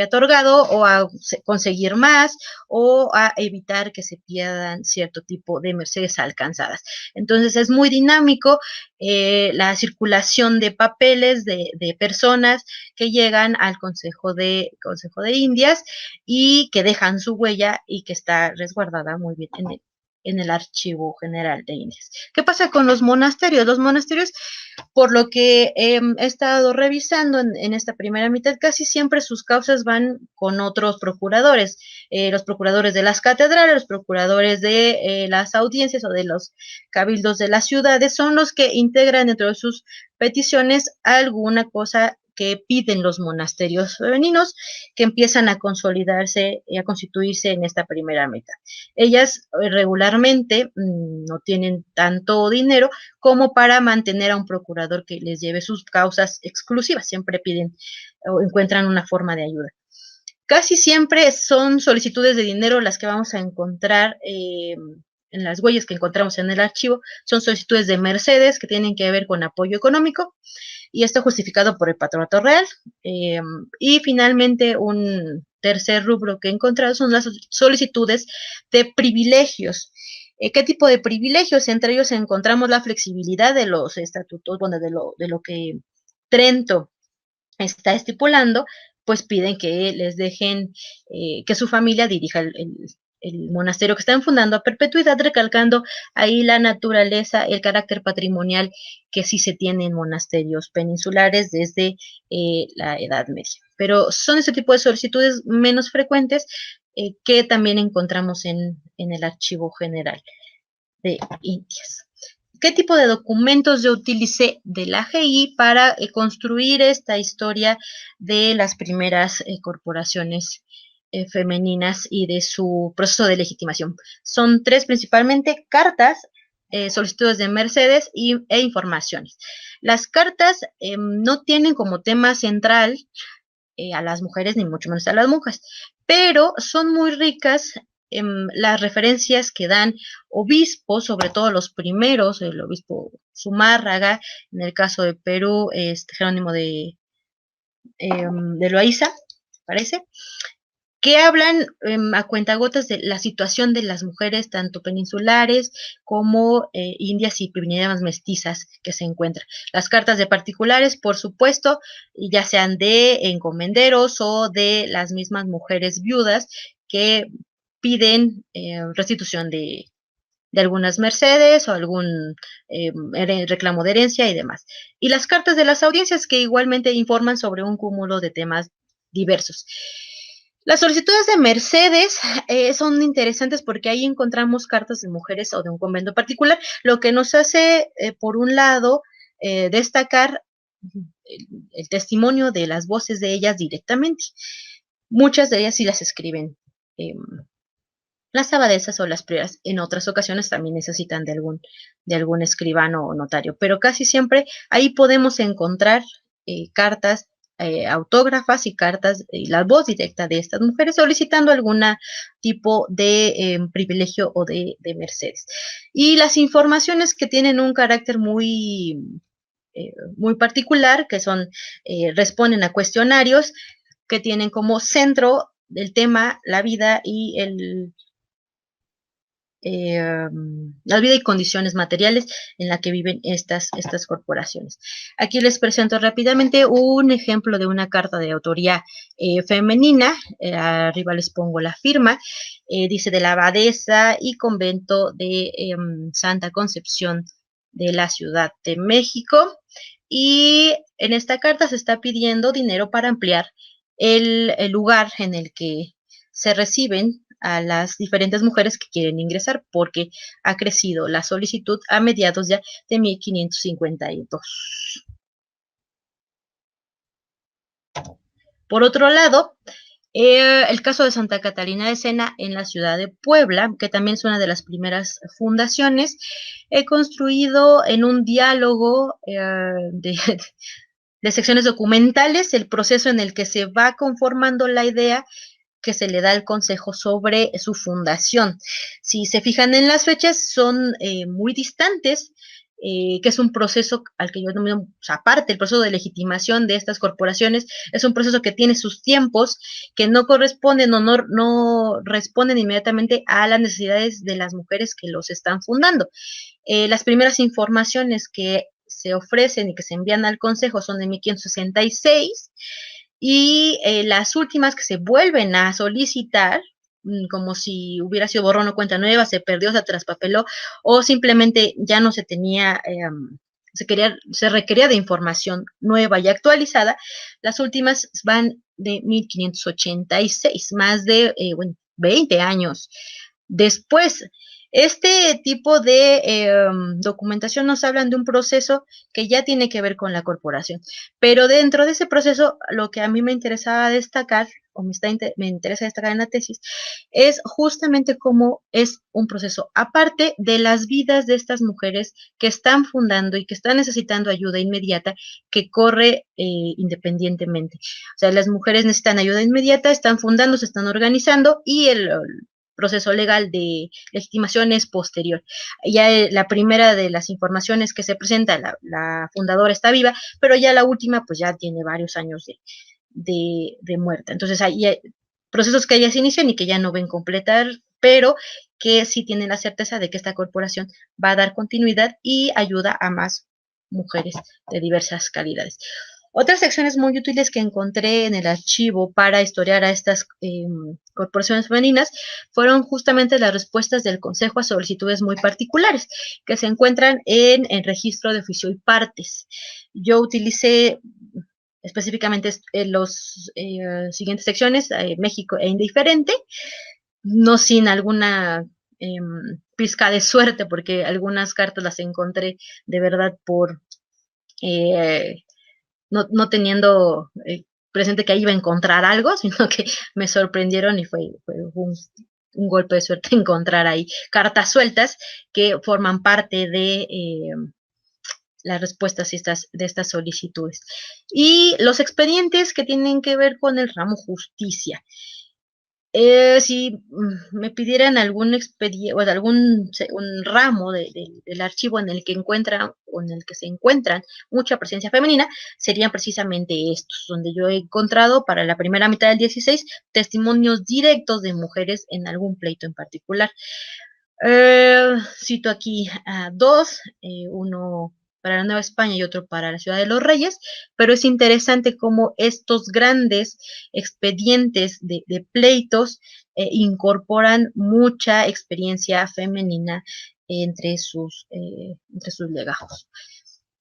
otorgado, o a conseguir más, o a evitar que se pierdan cierto tipo de mercedes alcanzadas. Entonces es muy dinámico la circulación de papeles de personas que llegan al Consejo de Indias y que dejan su huella y que está resguardada muy bien en el Archivo General de Indias. ¿Qué pasa con los monasterios? Los monasterios, por lo que he estado revisando en esta primera mitad, casi siempre sus causas van con otros procuradores, los procuradores de las catedrales, los procuradores de las audiencias o de los cabildos de las ciudades, son los que integran dentro de sus peticiones alguna cosa que piden los monasterios femeninos, que empiezan a consolidarse y a constituirse en esta primera mitad. Ellas regularmente no tienen tanto dinero como para mantener a un procurador que les lleve sus causas exclusivas, siempre piden o encuentran una forma de ayuda. Casi siempre son solicitudes de dinero las que vamos a encontrar en las huellas que encontramos en el archivo, son solicitudes de mercedes que tienen que ver con apoyo económico, y esto justificado por el patronato real. Y finalmente, un tercer rubro que he encontrado son las solicitudes de privilegios. ¿Qué tipo de privilegios? Entre ellos encontramos la flexibilidad de los estatutos, bueno, de lo que Trento está estipulando, pues piden que les dejen que su familia dirija el monasterio que están fundando a perpetuidad, recalcando ahí la naturaleza, el carácter patrimonial que sí se tiene en monasterios peninsulares desde la Edad Media. Pero son ese tipo de solicitudes menos frecuentes que también encontramos en el Archivo General de Indias. ¿Qué tipo de documentos yo utilicé de la AGI para construir esta historia de las primeras corporaciones femeninas y de su proceso de legitimación? Son tres principalmente: cartas, solicitudes de mercedes e informaciones. Las cartas no tienen como tema central a las mujeres, ni mucho menos a las monjas, pero son muy ricas las referencias que dan obispos, sobre todo los primeros, el obispo Zumárraga, en el caso de Perú, Jerónimo de Loaiza, parece, que hablan a cuentagotas de la situación de las mujeres, tanto peninsulares como indias y primigenias mestizas que se encuentran. Las cartas de particulares, por supuesto, ya sean de encomenderos o de las mismas mujeres viudas que piden restitución de algunas mercedes o algún reclamo de herencia y demás. Y las cartas de las audiencias que igualmente informan sobre un cúmulo de temas diversos. Las solicitudes de mercedes son interesantes porque ahí encontramos cartas de mujeres o de un convento particular, lo que nos hace, por un lado, destacar el testimonio de las voces de ellas directamente. Muchas de ellas sí las escriben las abadesas o las prioras. En otras ocasiones también necesitan de algún escribano o notario, pero casi siempre ahí podemos encontrar cartas autógrafas y cartas, la voz directa de estas mujeres solicitando algún tipo de privilegio o de mercedes. Y las informaciones que tienen un carácter muy particular, que son, responden a cuestionarios que tienen como centro el tema, la vida y la vida y condiciones materiales en la que viven estas corporaciones. Aquí les presento rápidamente un ejemplo de una carta de autoría femenina. Arriba les pongo la firma. Dice: de la abadesa y convento de Santa Concepción de la Ciudad de México. Y en esta carta se está pidiendo dinero para ampliar el lugar en el que se reciben a las diferentes mujeres que quieren ingresar, porque ha crecido la solicitud a mediados ya de 1552. Por otro lado, el caso de Santa Catalina de Sena en la ciudad de Puebla, que también es una de las primeras fundaciones, construido en un diálogo de secciones documentales, el proceso en el que se va conformando la idea que se le da al consejo sobre su fundación. Si se fijan en las fechas, son muy distantes, que es un proceso al que yo denomino, aparte, el proceso de legitimación de estas corporaciones, es un proceso que tiene sus tiempos, que no corresponden o no responden inmediatamente a las necesidades de las mujeres que los están fundando. Las primeras informaciones que se ofrecen y que se envían al consejo son de 1566, y las últimas que se vuelven a solicitar, como si hubiera sido borrón o cuenta nueva, se perdió, se traspapeló, o simplemente ya no se tenía, se requería de información nueva y actualizada. Las últimas van de 1586, más de 20 años después. Este tipo de documentación nos hablan de un proceso que ya tiene que ver con la corporación, pero dentro de ese proceso, lo que a mí me interesaba destacar, o me interesa destacar en la tesis, es justamente cómo es un proceso aparte de las vidas de estas mujeres que están fundando y que están necesitando ayuda inmediata, que corre independientemente. O sea, las mujeres necesitan ayuda inmediata, están fundando, se están organizando, y el proceso legal de legitimación es posterior. Ya la primera de las informaciones que se presenta, la fundadora está viva, pero ya la última pues ya tiene varios años de muerta. Entonces hay procesos que ya se inician y que ya no ven completar, pero que sí tienen la certeza de que esta corporación va a dar continuidad y ayuda a más mujeres de diversas calidades. Otras secciones muy útiles que encontré en el archivo para historiar a estas corporaciones femeninas fueron justamente las respuestas del Consejo a solicitudes muy particulares que se encuentran en el registro de oficio y partes. Yo utilicé específicamente los siguientes secciones: México e indiferente, no sin alguna pizca de suerte, porque algunas cartas las encontré de verdad por no teniendo presente que ahí iba a encontrar algo, sino que me sorprendieron y fue un golpe de suerte encontrar ahí cartas sueltas que forman parte de las respuestas de estas solicitudes. Y los expedientes que tienen que ver con el ramo justicia. Si me pidieran algún expediente o un ramo del archivo en el que encuentran o en el que se encuentran mucha presencia femenina, serían precisamente estos, donde yo he encontrado para la primera mitad del 16 testimonios directos de mujeres en algún pleito en particular. Cito aquí a dos, uno para la Nueva España y otro para la Ciudad de los Reyes, pero es interesante cómo estos grandes expedientes de pleitos incorporan mucha experiencia femenina entre sus legajos.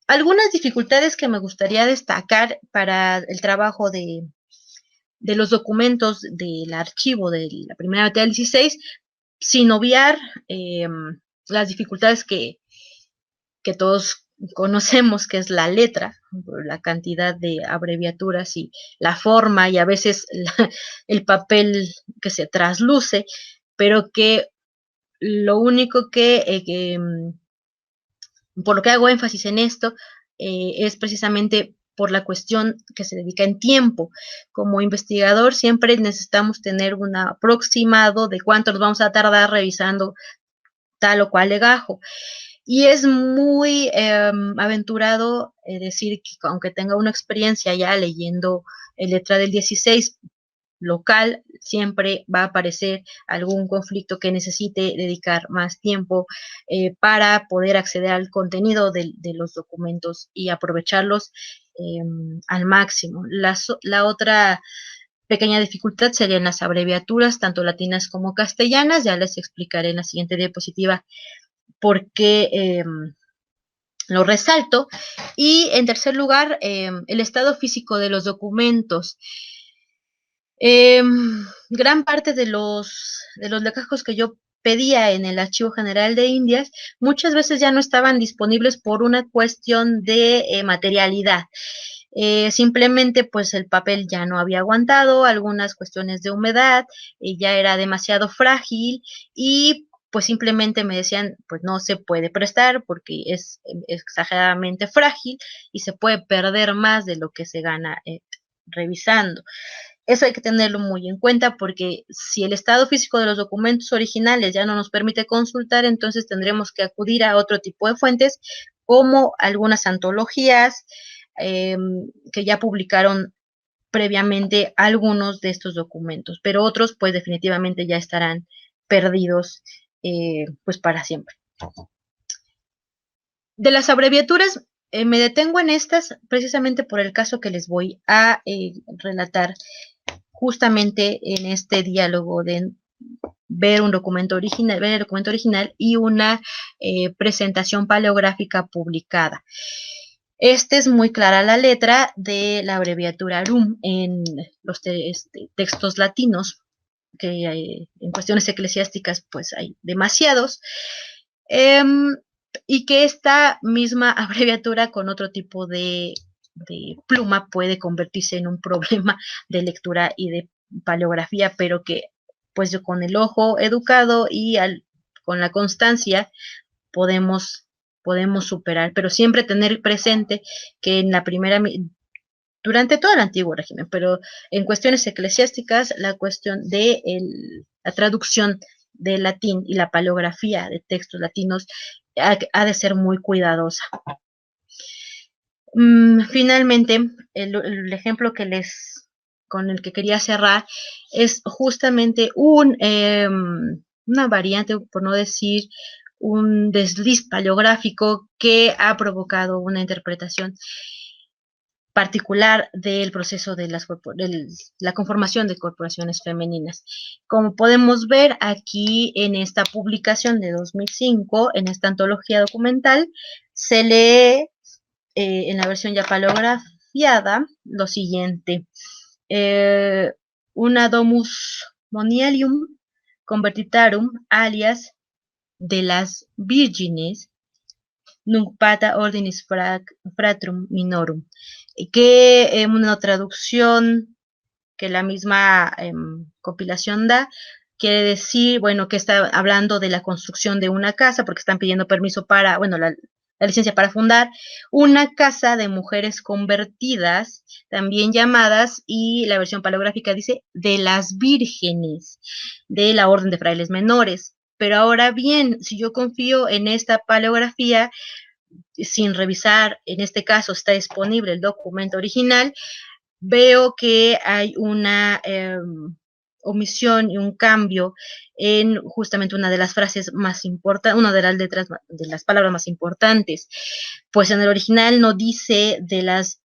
Algunas dificultades que me gustaría destacar para el trabajo de los documentos del archivo de la primera mitad del 16, sin obviar las dificultades que todos conocemos, que es la letra, la cantidad de abreviaturas y la forma y a veces el papel que se trasluce, pero que lo único por lo que hago énfasis en esto es precisamente por la cuestión que se dedica en tiempo. Como investigador siempre necesitamos tener un aproximado de cuánto nos vamos a tardar revisando tal o cual legajo. Y es muy aventurado decir que aunque tenga una experiencia ya leyendo letra del 16 local, siempre va a aparecer algún conflicto que necesite dedicar más tiempo para poder acceder al contenido de los documentos y aprovecharlos al máximo. La otra pequeña dificultad serían las abreviaturas, tanto latinas como castellanas. Ya les explicaré en la siguiente diapositiva por qué lo resalto. Y en tercer lugar, el estado físico de los documentos. Gran parte de los legajos que yo pedía en el Archivo General de Indias, muchas veces ya no estaban disponibles por una cuestión de materialidad. Simplemente pues el papel ya no había aguantado, algunas cuestiones de humedad, ya era demasiado frágil y pues simplemente me decían, pues no se puede prestar porque es exageradamente frágil y se puede perder más de lo que se gana revisando. Eso hay que tenerlo muy en cuenta porque si el estado físico de los documentos originales ya no nos permite consultar, entonces tendremos que acudir a otro tipo de fuentes como algunas antologías que ya publicaron previamente algunos de estos documentos, pero otros pues definitivamente ya estarán perdidos pues para siempre. De las abreviaturas, me detengo en estas precisamente por el caso que les voy a relatar justamente en este diálogo de ver el documento original y una presentación paleográfica publicada. Es muy clara la letra de la abreviatura RUM en los textos latinos, que en cuestiones eclesiásticas pues hay demasiados, y que esta misma abreviatura con otro tipo de pluma puede convertirse en un problema de lectura y de paleografía, pero que pues con el ojo educado y con la constancia podemos superar, pero siempre tener presente que en durante todo el antiguo régimen, pero en cuestiones eclesiásticas, la cuestión de la traducción del latín y la paleografía de textos latinos ha de ser muy cuidadosa. Finalmente, el ejemplo con el que quería cerrar es justamente una variante, por no decir un desliz paleográfico que ha provocado una interpretación particular del proceso de la conformación de corporaciones femeninas. Como podemos ver aquí en esta publicación de 2005, en esta antología documental, se lee en la versión ya paleografiada lo siguiente: una domus monialium convertitarum alias de las vírgenes nunc pata ordinis fratrum minorum, que una traducción que la misma compilación da, quiere decir, bueno, que está hablando de la construcción de una casa, porque están pidiendo permiso para, bueno, la licencia para fundar una casa de mujeres convertidas, también llamadas, y la versión paleográfica dice, de las vírgenes de la Orden de Frailes Menores. Pero ahora bien, si yo confío en esta paleografía, sin revisar, en este caso está disponible el documento original, veo que hay una omisión y un cambio en justamente una de las frases más importantes, una de las letras, de las palabras más importantes, pues en el original no dice de las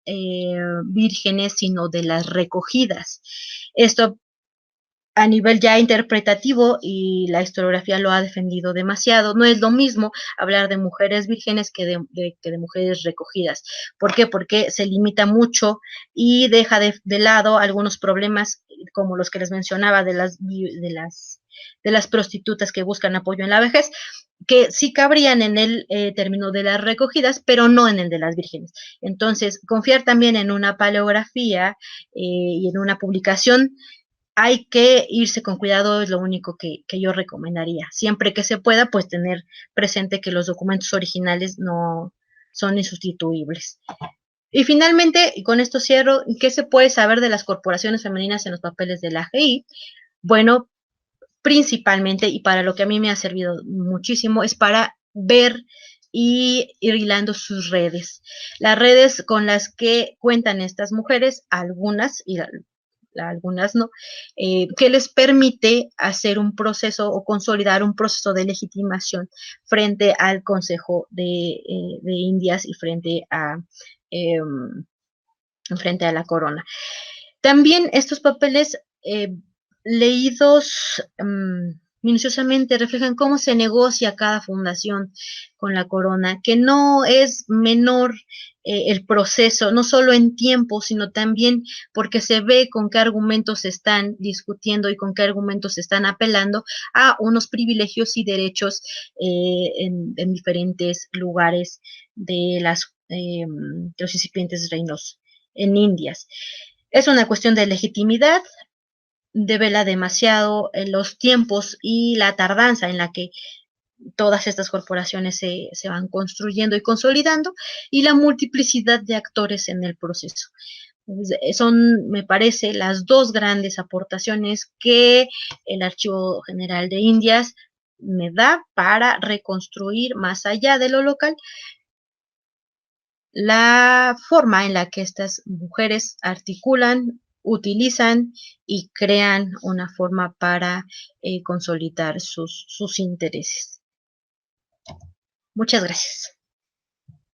vírgenes, sino de las recogidas. Esto a nivel ya interpretativo, y la historiografía lo ha defendido demasiado, no es lo mismo hablar de mujeres vírgenes que de mujeres recogidas. ¿Por qué? Porque se limita mucho y deja de lado algunos problemas como los que les mencionaba de las prostitutas que buscan apoyo en la vejez, que sí cabrían en el término de las recogidas, pero no en el de las vírgenes. Entonces, confiar también en una paleografía y en una publicación, hay que irse con cuidado, es lo único que yo recomendaría. Siempre que se pueda, pues tener presente que los documentos originales no son insustituibles. Y finalmente, y con esto cierro, ¿qué se puede saber de las corporaciones femeninas en los papeles de la AGI? Bueno, principalmente, y para lo que a mí me ha servido muchísimo, es para ver y ir hilando sus redes. Las redes con las que cuentan estas mujeres, algunas, y algunas no, que les permite hacer un proceso o consolidar un proceso de legitimación frente al Consejo de Indias y frente a la corona. También estos papeles leídos minuciosamente reflejan cómo se negocia cada fundación con la corona, que no es menor el proceso, no solo en tiempo, sino también porque se ve con qué argumentos se están discutiendo y con qué argumentos se están apelando a unos privilegios y derechos en diferentes lugares de los incipientes reinos en Indias. Es una cuestión de legitimidad, devela demasiado los tiempos y la tardanza en la que todas estas corporaciones se van construyendo y consolidando, y la multiplicidad de actores en el proceso. Son, me parece, las dos grandes aportaciones que el Archivo General de Indias me da para reconstruir, más allá de lo local, la forma en la que estas mujeres articulan, utilizan y crean una forma para consolidar sus intereses. Muchas gracias.